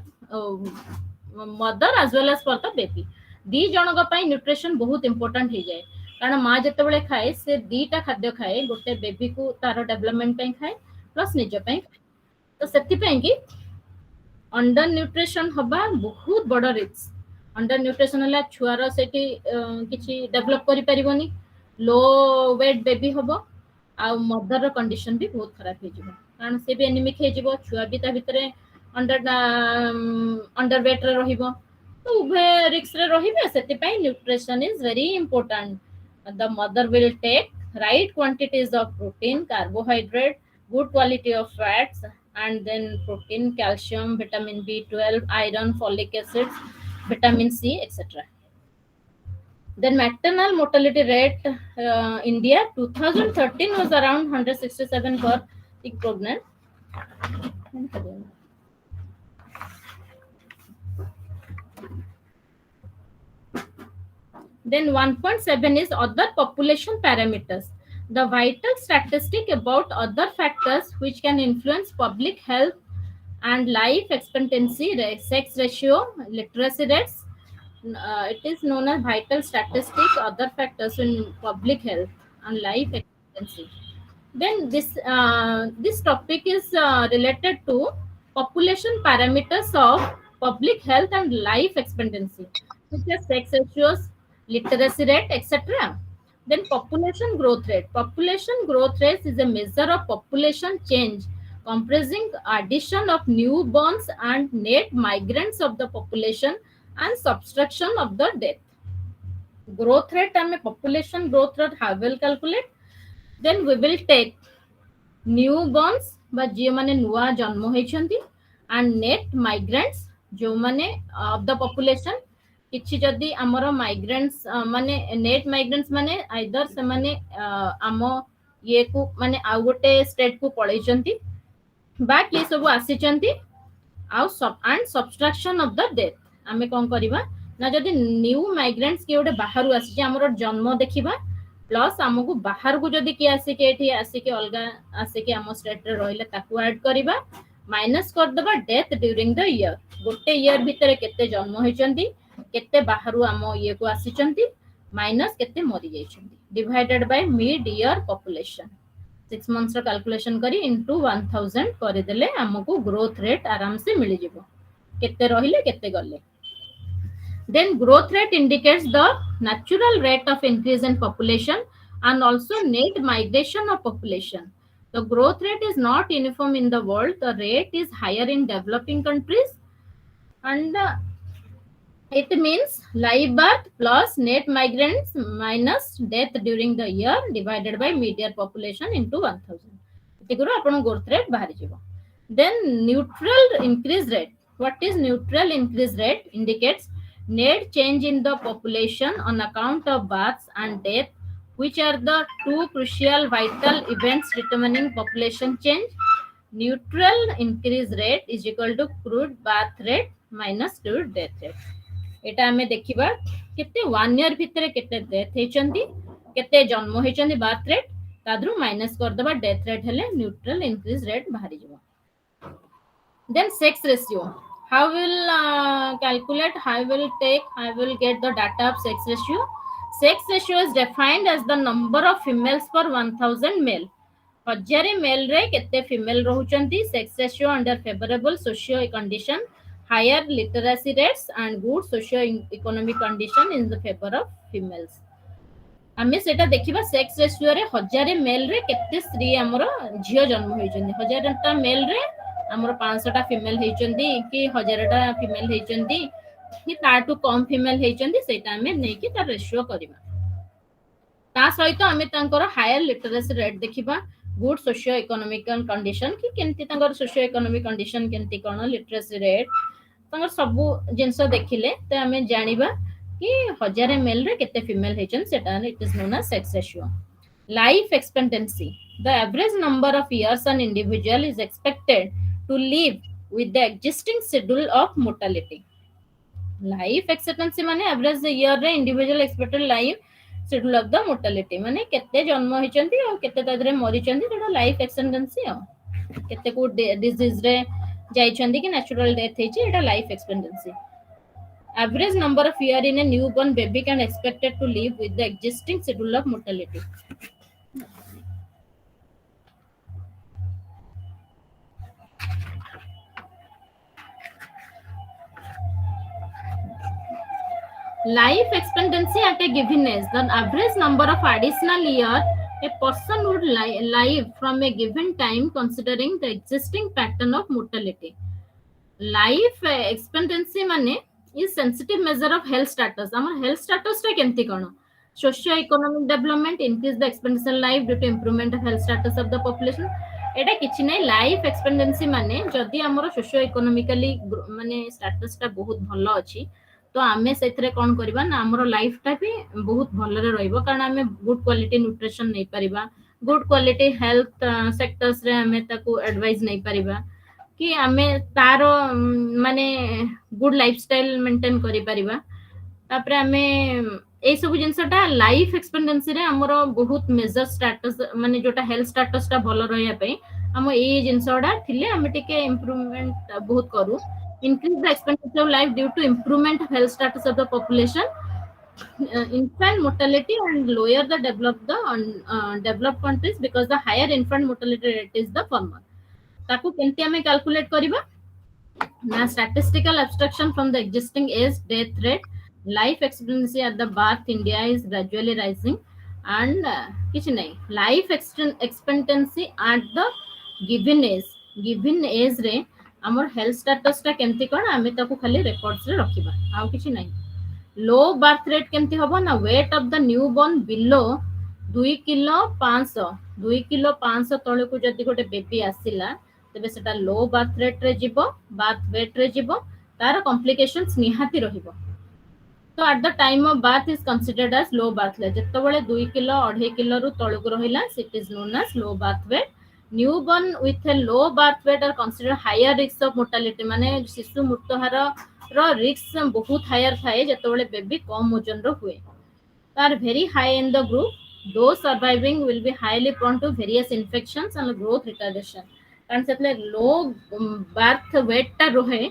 as well as for the baby. The Janak pi nutrition बहुत important हो जाए कारण माँ जते बेले खाए से दीटा खाद्य खाए गोटे बेबी को तार डेवलपमेंट पे खाए प्लस निज पे तो सेति पे कि अंडर न्यूट्रिशन हबा बहुत बड़ रिस्क अंडर न्यूट्रिशन हला छुआर सेठी किछि डेवलप करि परिबोनी लो वेट बेबी हबो आ मदर कंडीशन भी बहुत खराब हो जिवो कारण से भी एनीमिक हो जिवो छुआ भी ता भितरे अंडर वेट रे रहिबो तो उभय रिक्स रे रहिबे सेति पई nutrition is very important the mother will take right quantities of protein carbohydrate good quality of fats and then protein calcium vitamin b12 iron folic acids vitamin c etc then maternal mortality rate India 2013 was around 167 for peak pregnant. Then 1.7 is other population parameters. The vital statistic about other factors which can influence public health and life expectancy, sex ratio, literacy rates. It is known as vital statistics, other factors in public health and life expectancy. Then this topic is related to population parameters of public health and life expectancy, which are sex ratios, literacy rate, etc. Then population growth rate. Population growth rate is a measure of population change comprising addition of newborns and net migrants of the population and subtraction of the death. Growth rate, population growth rate, how will calculate? Then we will take newborns বা ଯିଏ ମାନେ ନୂଆ ଜନ୍ମ ହେଇଛନ୍ତି and net migrants ଯୋଉମାନେ of the population କିଛି ଯଦି ଆମର migrants ମାନେ net migrants ମାନେ either ସେମାନେ ଆମ ଇଏକୁ ମାନେ ଆଉ ଗୋଟେ state କୁ ପଳେଇଛନ୍ତି ବା କିଏ ସବୁ ଆସିଛନ୍ତି ଆଉ and subtraction of the death ଆମେ କଣ କରିବା ନା ଯଦି new migrants କିଏ ଗୋଟେ ବାହାରୁ ଆସିଛି ଆମର ଜନ୍ମ ଦେଖିବା प्लस आमको बाहर को जदि किए आसिक आसिक अलग आसिक आम स्टेट रे रहिले ताकू ऐड करबा माइनस कर देबा डेथ ड्यूरिंग द ईयर गोटे ईयर भितर केते जन्म होइचंती केते बाहर आम ये को आसीचंती माइनस केते मरि जाइचंती divided by mid year population 6 months रो कैलकुलेशन करी इनटू 1000 कर देले हमको ग्रोथ रेट आराम से मिल जिवो केते रहिले केते गले. Then growth rate indicates the natural rate of increase in population and also net migration of population. The growth rate is not uniform in the world. The rate is higher in developing countries and it means live birth plus net migrants minus death during the year divided by median population into 1000. एतिकरो आपण growth rate बाहरी जिवो. Then neutral increase rate. What is neutral increase rate? Indicates net change in the population on account of births and death, which are the two crucial vital events determining population change. Neutral increase rate is equal to crude birth rate minus crude death rate. एटा हमें देखिबा केते 1 year भितरे केते death हेचंती केते जन्म हेचंती birth rate तादरु minus कर दबा death rate हेले न्यूट्रल इंक्रीज रेट बाहरी जिवो. Then sex ratio. How will calculate? How will get the data of sex ratio? Sex ratio is defined as the number of females per 1000 male. हजारे male रे केते female रहउचंती. Sex ratio under favorable socio condition, higher literacy rates and good socio economic condition in the favor of females. आमे सेटा देखिबा sex ratio रे Hazare male रे केते स्त्री हमरो झियो जन्म होइचंती. हजारटा मेल रे हमरो 500टा फीमेल हेचंती कि 1000टा फीमेल हेचंती कि ताटू कम फीमेल हेचंती सेटा हमें नै कि तार रेशियो करबा. ता सहित हमें तांकर हायर लिटरेसी रेट देखिबा गुड सोशियो इकोनॉमिकल कंडीशन कि केंती तांकर सोशियो इकोनॉमिक कंडीशन केंती कोन लिटरेसी रेट तांकर सब जिंस देखिले त हमें जानिबा कि हजारे मेल रे केते फीमेल हेचन सेटा it is known as sex ratio. Life expectancy. The average number of years an individual is expected to live with the existing schedule of mortality. Life expectancy माने average year रे individual expected life schedule of the mortality माने केते जन्म हेचंती और केते तादरे मरिचंती सेटा life expectancy आ केते को डिजीज रे जाइचंती कि नेचुरल डेथ हेची एटा life expectancy. Average number of year in a newborn baby can expected to live with the existing schedule of mortality. Life expectancy at a given age. The average number of additional year A person would live from a given time considering the existing pattern of mortality. Life expectancy माने is sensitive measure of health status. Our health status टा केमती कोन? Socio-economic development increase the expectancy life due to improvement of health status of the population. एटा किछि नै life expectancy माने जदि हमर socio economically माने status टा बहुत भलो अछि तो आमे सेथरे कोन करबा ना हमर लाइफ टा भी बहुत भलो रे रहइबो कारण आमे गुड क्वालिटी न्यूट्रिशन नै परिबा गुड क्वालिटी हेल्थ सेक्टर्स रे आमे ताको एडवाइस नै परिबा कि आमे तारो माने गुड लाइफस्टाइल मेंटेन करि परिबा तापरे आमे ए सब जिनसटा लाइफ एक्सपेक्टेंसी रे हमर बहुत मेजर स्टेटस माने जोटा हेल्थ स्टेटस टा भलो रहया पे हम ए जिनसडा थिले हम टिके इंप्रूवमेंट बहुत करू increase the expectancy of life due to improvement of health status of the population infant mortality and lower the developed countries because the higher infant mortality rate is the former ताकू केंती हमें calculate करिबा ना statistical abstraction from the existing age death rate life expectancy at the birth India is gradually rising and किछ नै life expectancy at the given age रे हमर health status टा केमती कोन हमें ताकू खाली रिकॉर्ड्स रे रखिबा आ किछ नै लो बर्थ रेट केमती होबो ना weight of the newborn below 2 kilo 500 तळे को जदी गोटे बेबी आसिला तबे सेटा लो बर्थ रेट रे जिवो बर्थ वेट रे जिवो तार कॉम्प्लिकेशंस निहाती रहिबो तो at the time of birth is considered as low birth rate जतबेले 2 किलो 2.5 किलो रु तळे को रहिला it is known as low birth weight newborn with a low birth weight are considered higher risk of mortality माने शिशु मृत्यु हार रो risk बहुत हायर थाए जतबेले बेबी कम ओजन रो हुए are very high in the group those surviving will be highly prone to various infections and growth retardation कारण सेतले लो बर्थ वेट ता रहे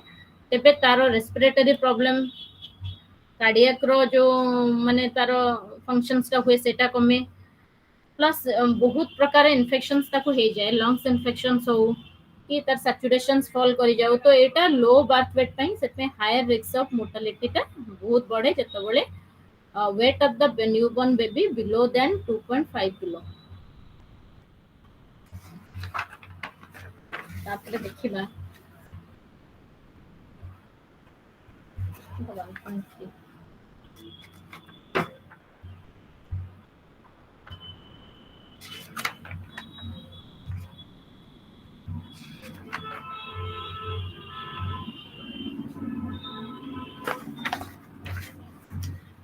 तेबे तारो रेस्पिरेटरी प्रॉब्लम कार्डियक रो जो माने तारो फंक्शंस ता हुए सेटा कमे प्लस बहुत प्रकार इन्फेक्शंस ताको हे जाए लंग्स इन्फेक्शंस हो कि तार सैचुरेशंस फॉल करि जाउ तो एटा लो बर्थ वेट पई सेते हायर रिस्क ऑफ मोर्टालिटी ता बहुत बड़े जतबेले weight of the newborn baby below than 2.5 kilo तापरे देखिबा 1.3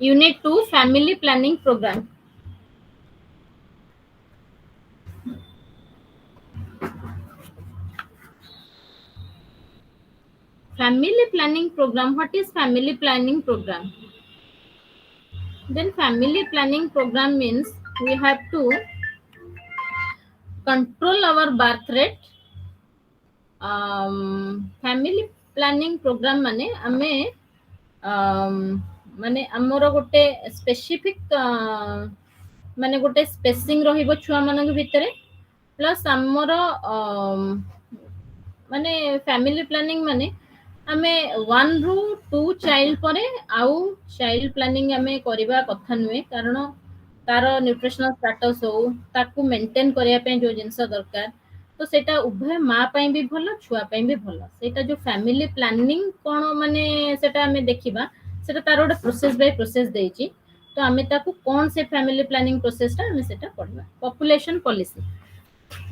Unit 2 Family Planning Program. Family Planning Program. What is Family Planning Program? Then Family Planning Program means we have to control our birth rate. Family Planning Program माने हमें माने हमर गोटे specific माने गोटे spacing रहिबो छुआ मानक भितरे प्लस हमर माने फैमिली प्लानिंग माने हमें 1 रू 2 चाइल्ड परे आउ चाइल्ड प्लानिंग हमें करबा कथा नुए कारण तार न्यूट्रिशनल स्टेटस हो ताकू मेंटेन करिया पे जो जिंस दरकार तो सेटा उभय माँ पई भी भलो छुआ पई भी भलो सेटा जो फैमिली प्लानिंग कोन माने सेटा हमें देखिबा सेटा तार गोटे प्रोसेस बाय प्रोसेस देछि तो हमें ताकू कौन से फैमिली प्लानिंग प्रोसेस टा हमें सेटा पढ़बा population policy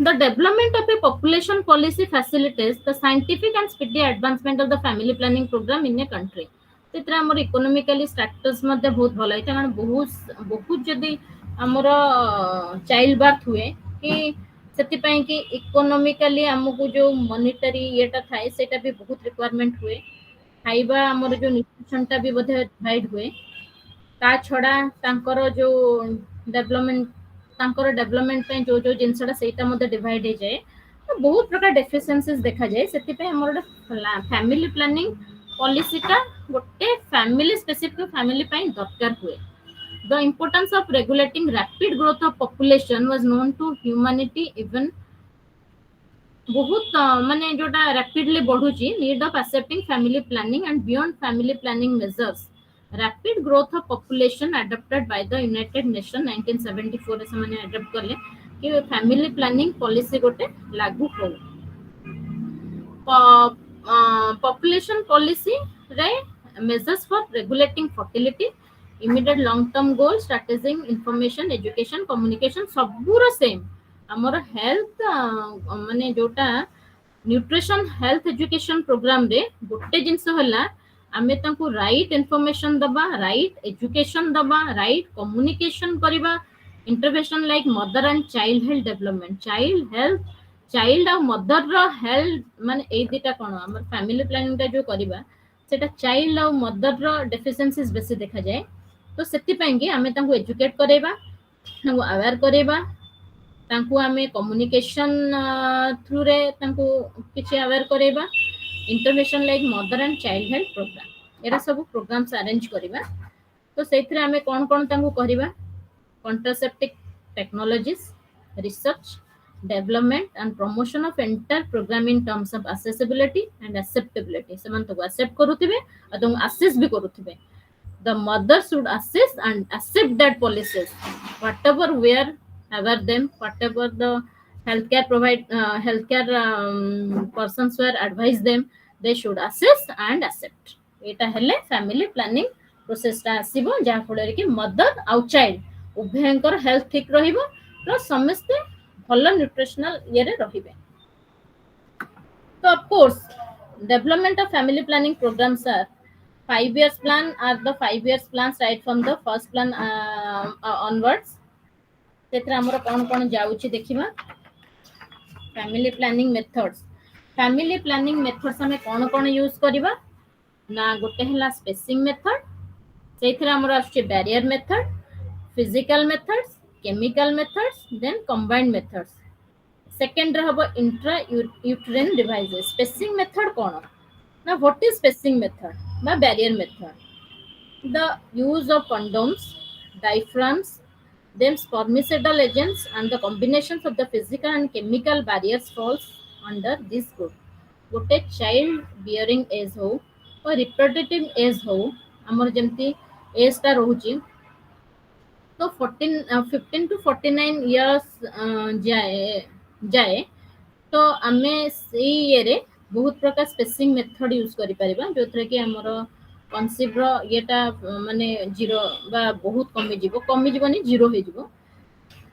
the development of a population policy facilitates the scientific and speedy advancement of the family planning program in a country तेतरा हमर इकोनॉमिकली स्टेटस मध्ये बहुत भलो है कारण बहुत जदी हमर चाइल्ड बर्थ हुए कि सेति पई कि इकोनॉमिकली हमकु जो मॉनिटरी एटा थाए सेटा भी बहुत रिक्वायरमेंट हुए खाइबा हमर जो न्यूट्रिशन टा भी बधे डिवाइड हुए ता छडा तांकर जो डेवलपमेंट पे जो जिनसटा सेटा मध्ये डिवाइड हे जाए तो बहुत प्रकार डेफिशिएंसीज देखा जाए सेति पे हमर फैमिली प्लानिंग पॉलिसी का गोटे फैमिली स्पेसिफिक फैमिली पे दरकार हुए the importance of regulating rapid growth of population was known to humanity even बहुत माने जोटा रैपिडली बढ़ुची need of accepting family planning and beyond family planning measures rapid growth of population adopted by the United Nations 1974 रे ସେମାନେ adopt कले कि family planning policy गोटे लागू हो population policy रे measures for regulating fertility, immediate long term goals, strategic information, education, communication Saboor same हमर health माने जोटा न्यूट्रिशन हेल्थ एजुकेशन प्रोग्राम रे गोटे जिंस होला आमे तांको राइट इन्फॉर्मेशन दबा, राइट एजुकेशन दबा, राइट कम्युनिकेशन करबा, intervention like mother and child health development, child health, child और मदर रो हेल्थ माने ए दिटा कोन हमर फैमिली प्लानिंग टा जो करबा सेटा चाइल्ड और मदर रो डेफिशिएंसीज बेसी देखा जाए तो सेति पई आमे तांको एजुकेट करेबा, तांको अवेयर करेबा, तांको आमे कम्युनिकेशन थ्रू रे तांको किछि अवेयर करेबा, intervention like mother and child health program एरा सब प्रोग्राम्स अरेंज करिबा तो सेथरे आमे कोन कोन तांको करिबा contraceptive technologies research development and promotion of entire program in terms of accessibility and acceptability सेमान तो एक्सेप्ट करूथिबे और तुम असेस भी करूथिबे the mother should assess and accept that policies whatever where ever them whatever the healthcare persons were advise them they should assess and accept eta hele family planning process ta asibo ja phole ki mother out child ubhayankar health ठीक रहिबो plus समस्ते भलो nutritional ये रे रहिबे तो of course development of family planning programs are 5 years plan are the 5 years plans right from the first plan onwards तेत्रा हमर कोन कोन जाउची देखिबा फैमिली प्लानिंग मेथड्स हमें कोन कोन यूज करिबा ना गोटे हला स्पेसिंग मेथड सेथरा हमर आछे barrier method physical methods chemical methods then combined methods second रहबो intra uterine devices spacing method कोन ना व्हाट इज स्पेसिंग मेथड ना barrier method the use of condoms diaphragms then spermicidal agents and the combinations of the physical and chemical barriers falls under this group gote child bearing age ho or reproductive age ho amar jemti age ta rohuchi तो 15 to 49 years जाए तो आमे से ये बहुत प्रकार spacing method use करि परिबा जोथरे कि हमर कन्सीव रो येटा माने जीरो बा बहुत कमी जीवनी जीरो हे जीवो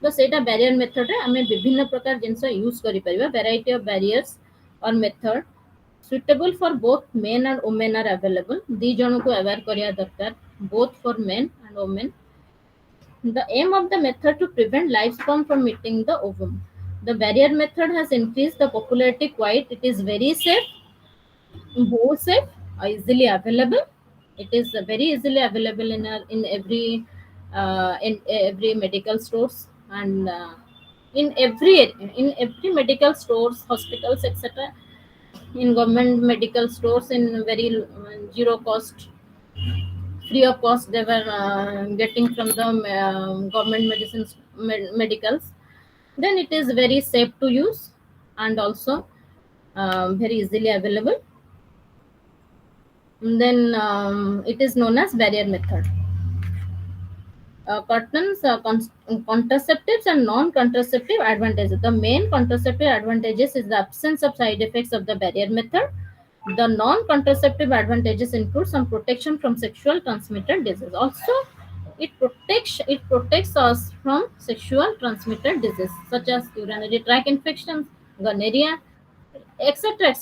तो सेटा बैरियर मेथड रे आमे विभिन्न प्रकार जिंस यूज करि परिबा वैरायटी ऑफ बैरियर्स और method suitable for both men and women are available दी जणो को अवेयर करिया दरकार both for men and women the aim of the method to prevent live sperm from meeting the ovum the barrier method has increased the popularity quite it is very safe both safe easily available it is very easily available in every medical stores and in every medical stores hospitals etc in government medical stores in very zero cost free of cost they were getting from the government medicines medicals then it is very safe to use and also very easily available and then it is known as barrier method contraceptives and non-contraceptive advantages the main contraceptive advantages is the absence of side effects of the barrier method the non-contraceptive advantages include some protection from sexual transmitted disease also it protects us from sexual transmitted disease such as urinary tract infections gonorrhea etc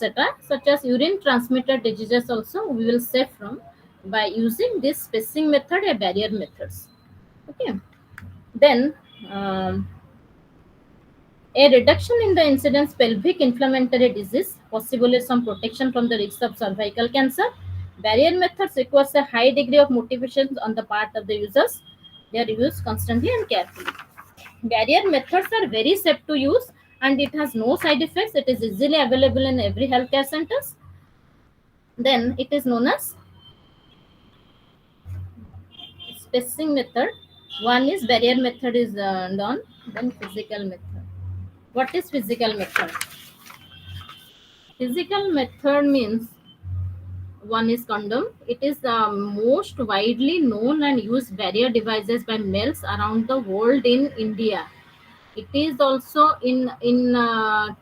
such as urine transmitted diseases also we will save from by using this spacing method and barrier methods okay then a reduction in the incidence pelvic inflammatory disease possibly some protection from the risk of cervical cancer barrier methods requires a high degree of motivation on the part of the users they are used constantly and carefully barrier methods are very safe to use and it has no side effects it is easily available in every healthcare centers then it is known as spacing method one is barrier method is done then physical method what is physical method means One is condom. It is most widely known and used barrier devices by males around the world in India. It is also in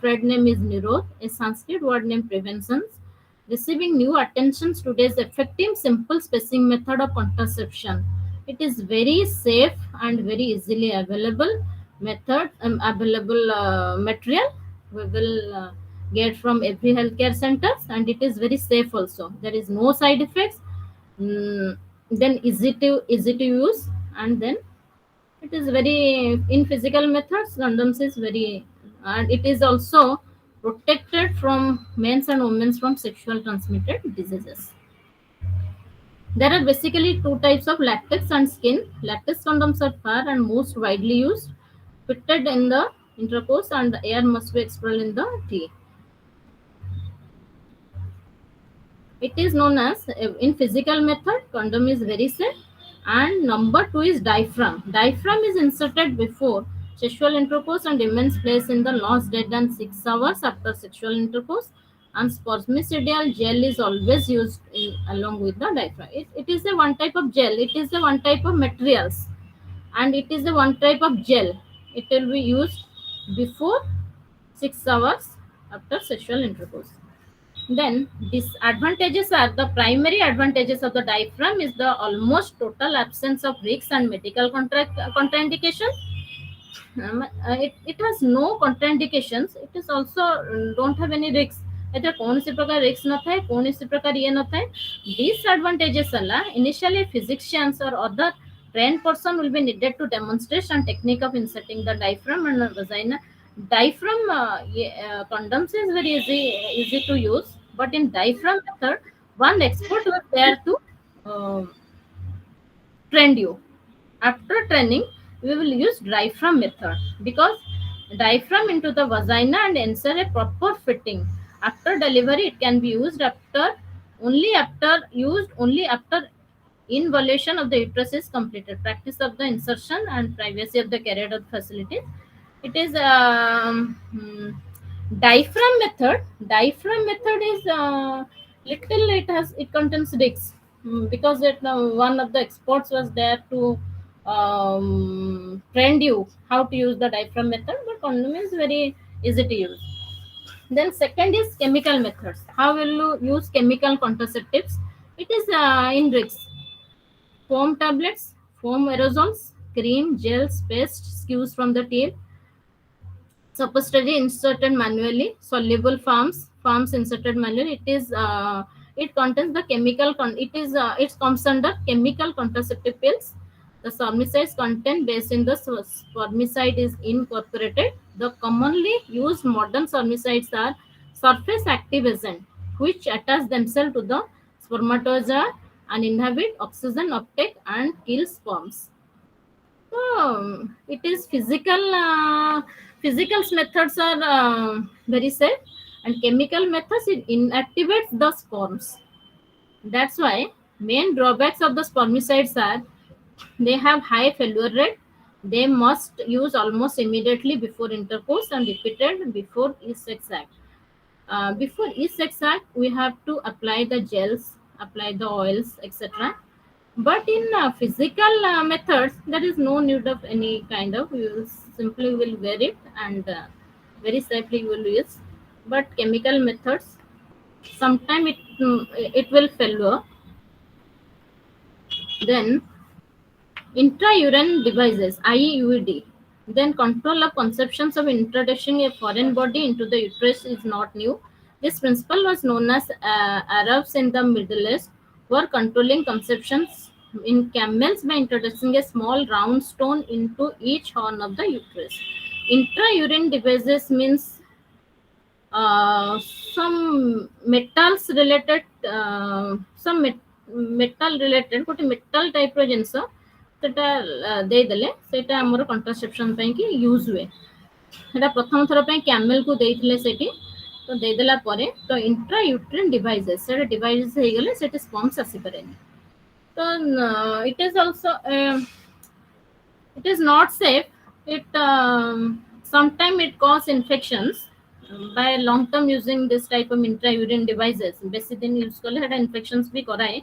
trade name is Nirod, a Sanskrit word name preventions, receiving new attentions today's effective simple spacing method of contraception. It is very safe and very easily available method, available material we will get from every healthcare centers, and it is very safe also. There is no side effects. Then easy to use, and then it is very in physical methods. Condoms is very, and it is also protected from men's and women's from sexual transmitted diseases. There are basically two types of latex and skin. Latex condoms are far and most widely used, fitted in the intercourse, and the air must be expelled in the T. It is known as in physical method, condom is very safe. And number two is diaphragm. Diaphragm is inserted before sexual intercourse and remains placed in the last dead than 6 hours after sexual intercourse. And spermicidial gel is always used along with the diaphragm. It is a one type of gel. It is a one type of materials, and it is a one type of gel. It will be used before 6 hours after sexual intercourse. Then disadvantages are, the primary advantages of the diaphragm is the almost total absence of risks and medical contraindications. It has no contraindications. It is also don't have any risks. एते कौन सी प्रकार risk न थाए, कौन सी प्रकार ये न थाए. Disadvantages अला, initially physicians or other trained person will be needed to demonstrate and technique of inserting the diaphragm and vagina. Diaphragm condoms is very easy to use, but in diaphragm method, one expert was there to train you. After training, we will use diaphragm method because diaphragm into the vagina and ensure a proper fitting. After delivery, it can be used only after involution of the uterus is completed. Practice of the insertion and privacy of the carrier of facilities. It is diaphragm method. Diaphragm method is little. It contains risks because one of the experts was there to train you how to use the diaphragm method, but condom is very easy to use. Then second is chemical methods. How will you use chemical contraceptives? It is in risks. Foam tablets, foam aerosols, cream, gels, paste, skews from the tail, suppository inserted manually, soluble farms inserted manually. It contains the chemical. It comes under chemical contraceptive pills. The spermicide content based in the spermicide is incorporated. The commonly used modern spermicides are surface active agent, which attach themselves to the spermatozoa and inhibit oxygen uptake and kill sperms. So it is physical methods are very safe, and chemical methods it inactivates the sperms. That's why main drawbacks of the spermicides are they have high failure rate. They must use almost immediately before intercourse and repeated before each sex act. Before each sex act, we have to apply the gels, apply the oils, etc. But in physical methods, there is no need of any kind of. You will simply will wear it and very safely you will use. But chemical methods, sometimes it will failure. Then intrauterine devices, IUD. Then control of conceptions of introducing a foreign body into the uterus is not new. This principle was known as Arabs in the Middle East were controlling conceptions in camels by introducing a small round stone into each horn of the uterus. Intrauterine devices means some metals related, metal related, ଗୋଟେ metal type ର ଜିନିଷ ସେଟା ଦେଇଦେଲେ ସେଇଟା ଆମର କଣ୍ଟ୍ରାସେପସନ୍ ପାଇଁ କି use ହୁଏ. ସେଟା ପ୍ରଥମ ଥର ପାଇଁ କ୍ୟାମେଲକୁ ଦେଇଥିଲେ ସେଠି, ତ ଦେଇଦେଲା ପରେ ତ ଇଣ୍ଟ୍ରାୟୁଟ୍ରିନ୍ ଡିଭାଇସେସ୍ ସେଟା ଡିଭାଇସେସ୍ ହେଇଗଲେ ସେଠି ସ୍ପମ୍ସ ଆସିପାରେନି. ତ it is also it is not safe. It sometimes it cause infections. by long term using this type of intra urine devices बेसी दिन यूज कले हेटा इन्फेक्शंस भी कराए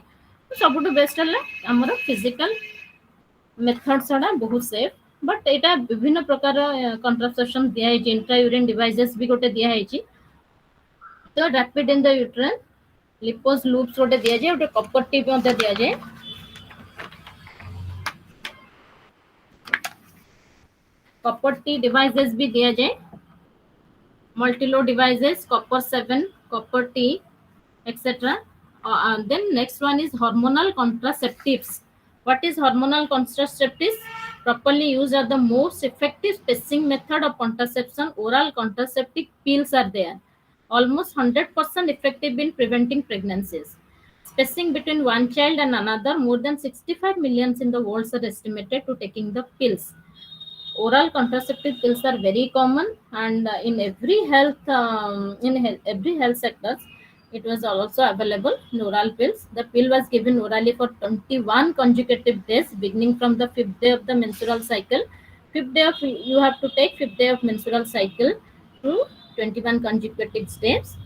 सबुठु बेस्ट हला हमर फिजिकल मेथड सडा बहुत सेफ बट एटा विभिन्न प्रकार कंट्रासेप्शन दिया है इंट्रा यूरिन डिवाइसेस भी गोटे दिया है तो rapid in the uterine Lippes loops गोटे दिया जाए गोटे कपर टिप दिया जाए कपर टी डिवाइसेस भी दिया जाए multi-load devices, copper 7, copper T, etc. Then next one is hormonal contraceptives. What is hormonal contraceptives? Properly used are the most effective spacing method of contraception. Oral contraceptive pills are there. Almost 100% effective in preventing pregnancies. Spacing between one child and another, more than 65 millions in the world are estimated to taking the pills. Oral contraceptive pills are very common and in every health every health sectors it was also available in oral pills. The pill was given orally for 21 consecutive days beginning from the 5th day of the menstrual cycle. 5th day of you have to take 5th day of menstrual cycle to 21 consecutive days.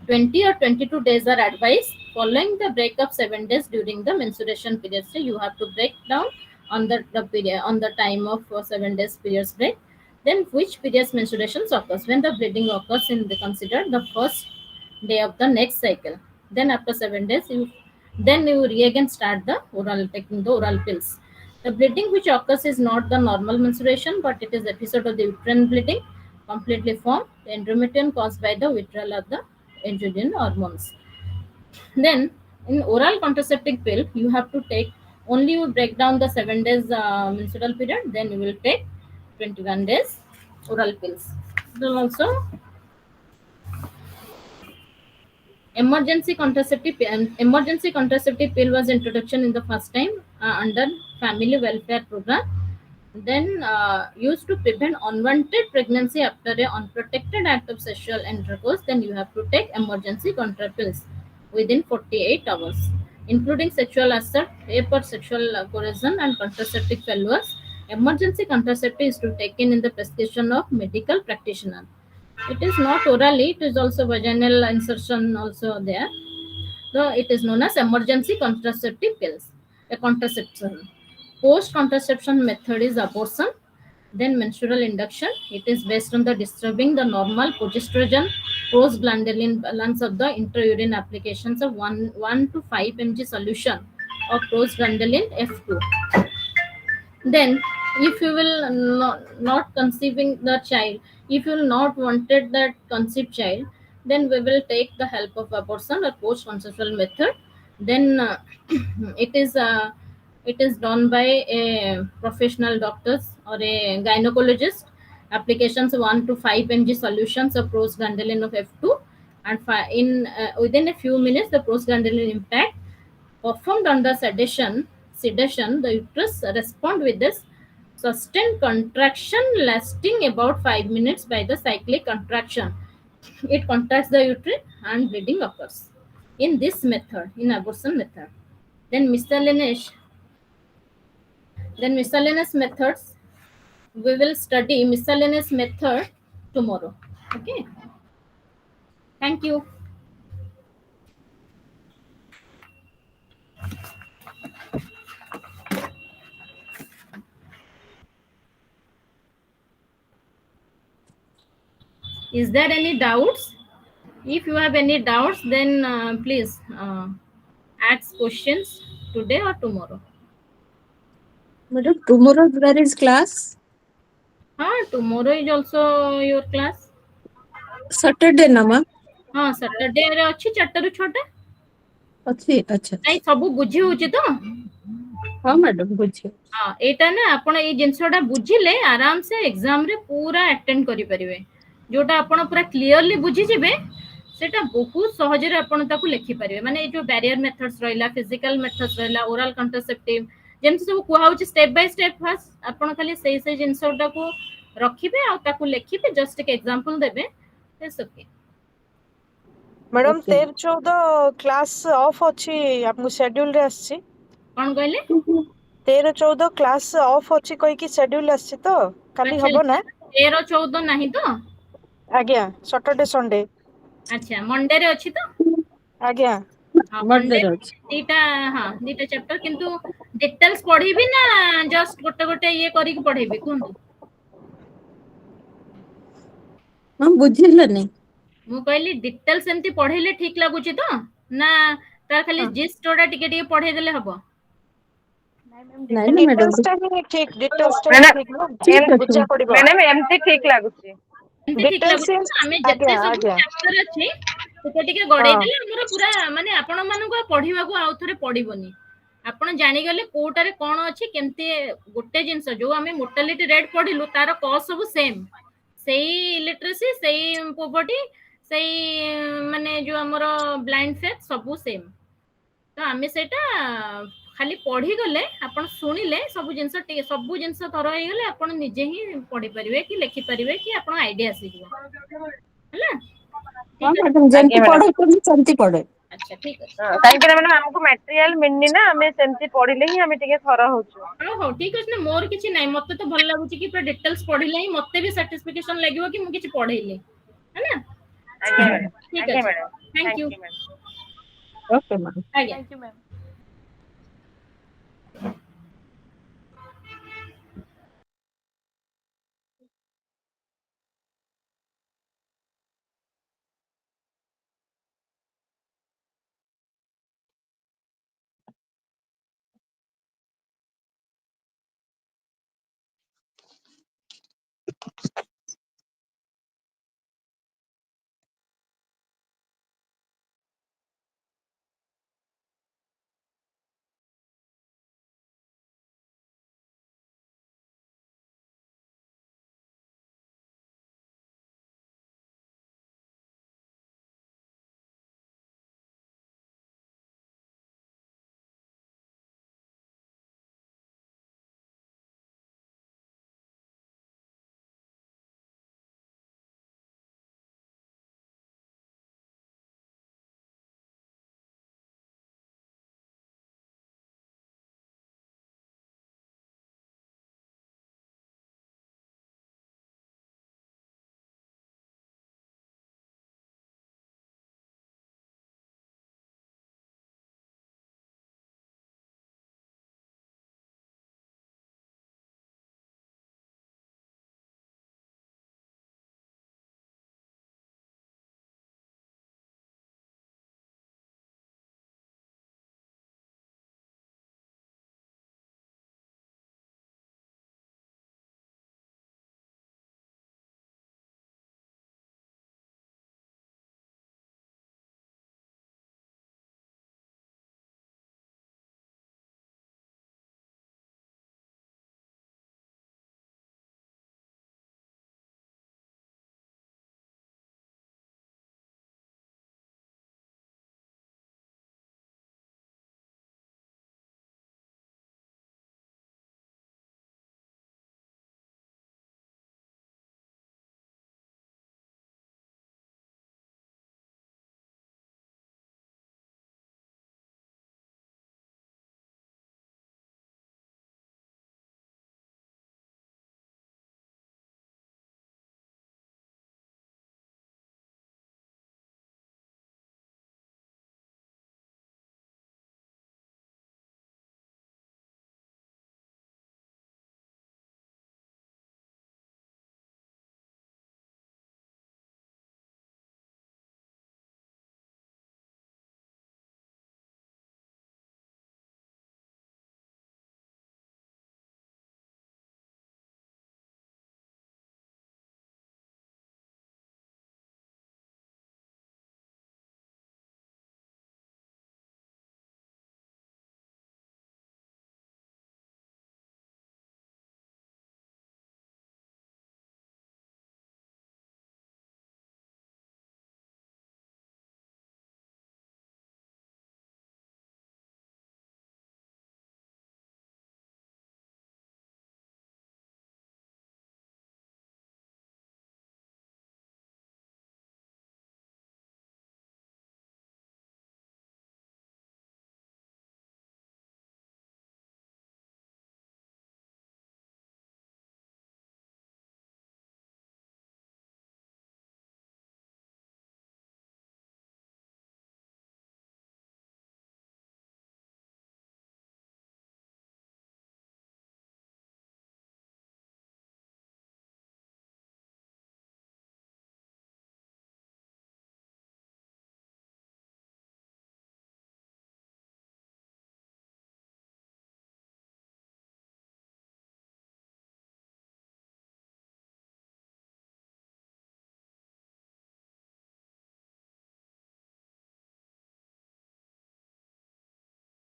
20 or 22 days are advised. Following the break of 7 days during the menstruation period, so you have to break down on the period on the time of 7 days periods break. Then which periods menstruation occurs when the bleeding occurs in the considered the first day of the next cycle. Then after 7 days you again start the oral taking the oral pills. The bleeding which occurs is not the normal menstruation but it is episode of the uterine bleeding completely formed the endometrium caused by the withdrawal of the androgen hormones. Then in oral contraceptive pill you have to take only you break down the 7 days menstrual period then you will take 21 days oral pills. Then also emergency contraceptive pill was introduction in the first time under family welfare program. Then used to prevent unwanted pregnancy after a unprotected act of sexual intercourse. Then you have to take emergency contraceptive pills within 48 hours, including sexual assault, rape or sexual coercion and contraceptive failures. Emergency contraceptive is to taken in the prescription of medical practitioner. It is not orally, it is also vaginal insertion also there. So it is known as emergency contraceptive pills. A contraception. Post-contraception method is abortion. Then menstrual induction. It is based on the disturbing the normal progesterone prostaglandin balance of the intrauterine applications of 1 to 5 mg solution of prostaglandin F2. Then if you will not conceiving the child, if you will not wanted that conceived child, then we will take the help of abortion or post-conceptual method. Then it is done by a professional doctors or a gynecologist. Applications 1 to 5 mg solutions of prostaglandin of F2 and within a few minutes the prostaglandin impact performed under sedation the uterus respond with this sustained contraction lasting about 5 minutes by the cyclic contraction. It contracts the uterine and bleeding occurs in this method, in abortion method. Then miscellaneous methods, we will study miscellaneous method tomorrow. Okay, thank you. Is there any doubts? If you have any doubts, then please ask questions today or tomorrow. Madam, tomorrow there is class? Tomorrow is also your class. Saturday na ma'am? Saturday रे अच्छी 4 ରୁ 6 अच्छी अच्छा नहीं सब बुझी होची तो हाँ मैडम बुझी एटा ना आपण ए जिंसटा बुझिले आराम से एग्जाम रे पूरा अटेंड करि परिबे जोटा आपण पूरा क्लियरली बुझी जिबे सेटा बहुत सहज रे आपण ताकू लिखि परिबे माने ए जो बैरियर मेथड्स रहिला फिजिकल मेथड्स रहिला ओरल कंट्रासेप्टिव जेमति सब कुहा होची स्टेप बाय स्टेप फास्ट आपण खाली सेई जिंसटा को रखिबे आ ताकू लिखिबे जस्ट एक एग्जांपल देबे it's okay madam 13-14 class of अछि आपको शेड्यूल रे आछि कोन कहले 13-14 क्लास ऑफ अछि कोइ की शेड्यूल आछि तो काली हबो ना 13-14 नाही तो ଆଜ୍ଞା ସଟରଡେ ସଣ୍ଡେ ଆଚ୍ଛା ମଣ୍ଡେ ରେ ଅଛି ତ? ଆଜ୍ଞା ହଁ Monday ମଣ୍ଡେ ରେ ଅଛି। ଦିଟା ଚାପ୍ଟର, କିନ୍ତୁ ଡିଟେଲ୍ସ ପଢେଇବି ନା ଜଷ୍ଟ ଗୋଟେ ଗୋଟେ ଇଏ କରିକି ପଢେଇବି କୁହନ୍ତୁ? ମ୍ୟାମ୍ ବୁଝିଲନି? ମୁଁ କହିଲି ଡିଟେଲ୍ସ ଏମିତି ପଢେଇଲେ ଠିକ ଲାଗୁଛି ତ, ନା ତାର ଖାଲି ଜିଷ୍ଟ ଯୋଉଟା ଟିକେ ଟିକେ ପଢେଇ ଦେଲେ ହବ? ନାଇଁ ନା ମ୍ୟାଡାମ ଡିଟେଲ୍ସ ଟା ହିଁ ଠିକ, ଡିଟେଲ୍ସ ଟା ହିଁ ମ୍ୟାଡାମ ଠିକ ନା, ଠିକ ଅଛି। ବୁଝା ପଡିବ। ମ୍ୟାଡାମ ଏମିତି ଠିକ ଲାଗୁଛି। ଏମିତି ଠିକ ଡିଟେଲ୍ସ ଲାଗୁଛି ତ? ଆମେ ଆଜ୍ଞା ଯେତେ ସବୁ ଆଜ୍ଞା ଚାପ୍ଟର ଅଛି ଟିକେ ଟିକେ ହଁ ଗଡେଇ ଦେଲେ ଆମର ପୁରା ମାନେ ଆପଣ ମାନଙ୍କୁ ଆଉ ପଢିବାକୁ ଆଉ ଥରେ ପଡିବନି। ଆପଣ ଜାଣିଗଲେ କୋଉଟାରେ କଣ ଅଛି, କେମିତି ଗୋଟେ ଜିନିଷ ଯୋଉ ଆମେ ମୋର୍ଟାଲିଟି ରେଟ୍ ପଢିଲୁ ତାର କଜ ସବୁ ସେମ୍, ସେଇ ଲିଟରେସି, ସେଇ ପୋଭର୍ଟି, ସେଇ ମାନେ ଯୋଉ ଆମର ବ୍ଲାଇଣ୍ଡ ଫେଥ୍ ସବୁ ସେମ୍। ତ ଆମେ ସେଇଟା ଖାଲି ପଢିଗଲେ, ଆପଣ ଶୁଣିଲେ ସବୁ ଜିନିଷ ଟିକେ ସବୁ ଜିନିଷ ଥର ହେଇଗଲେ ଆପଣ ନିଜେ ହିଁ ପଢିପାରିବେ କି ଲେଖିପାରିବେ କି ଆପଣ ଆଇଡିଆ ଆସିଯିବ ହେଲା। ହଁ ଠିକ ଅଛି, ମ୍ୟାଡାମ ଆଜ୍ଞା ଯେମିତି ମ୍ୟାଡାମ। ପଢଉଛନ୍ତି ସେମିତି ପଢେ। ଆଚ୍ଛା ଠିକ ଅଛି। କାହିଁକି ନା ମ୍ୟାଡାମ ଆମକୁ ମ୍ୟାଟେରିଆଲ ମିଳିନି ନା, ଆମେ ସେମିତି ପଢିଲେ ହିଁ ଆମେ ଟିକେ ଥର ହଉଛୁ। ହଉ ହଉ ଠିକ ଅଛି ନା, ମୋର କିଛି ନାହିଁ, ମତେ ତ ଭଲ ଲାଗୁଛି କି ପୁରା ଡିଟେଲ୍ସ ପଢିଲେ ହିଁ ମତେ ବି ସାଟିସ୍ଫିକେସନ ଲାଗିବ କି ମୁଁ କିଛି ପଢେଇଲି ହେଲା। ଆଜ୍ଞା ମ୍ୟାଡାମ, ଠିକ ଆଜ୍ଞା ଅଛି, madam, thank you. Thank you madam, okay ma'am. ଆଜ୍ଞା। Thank you ma'am.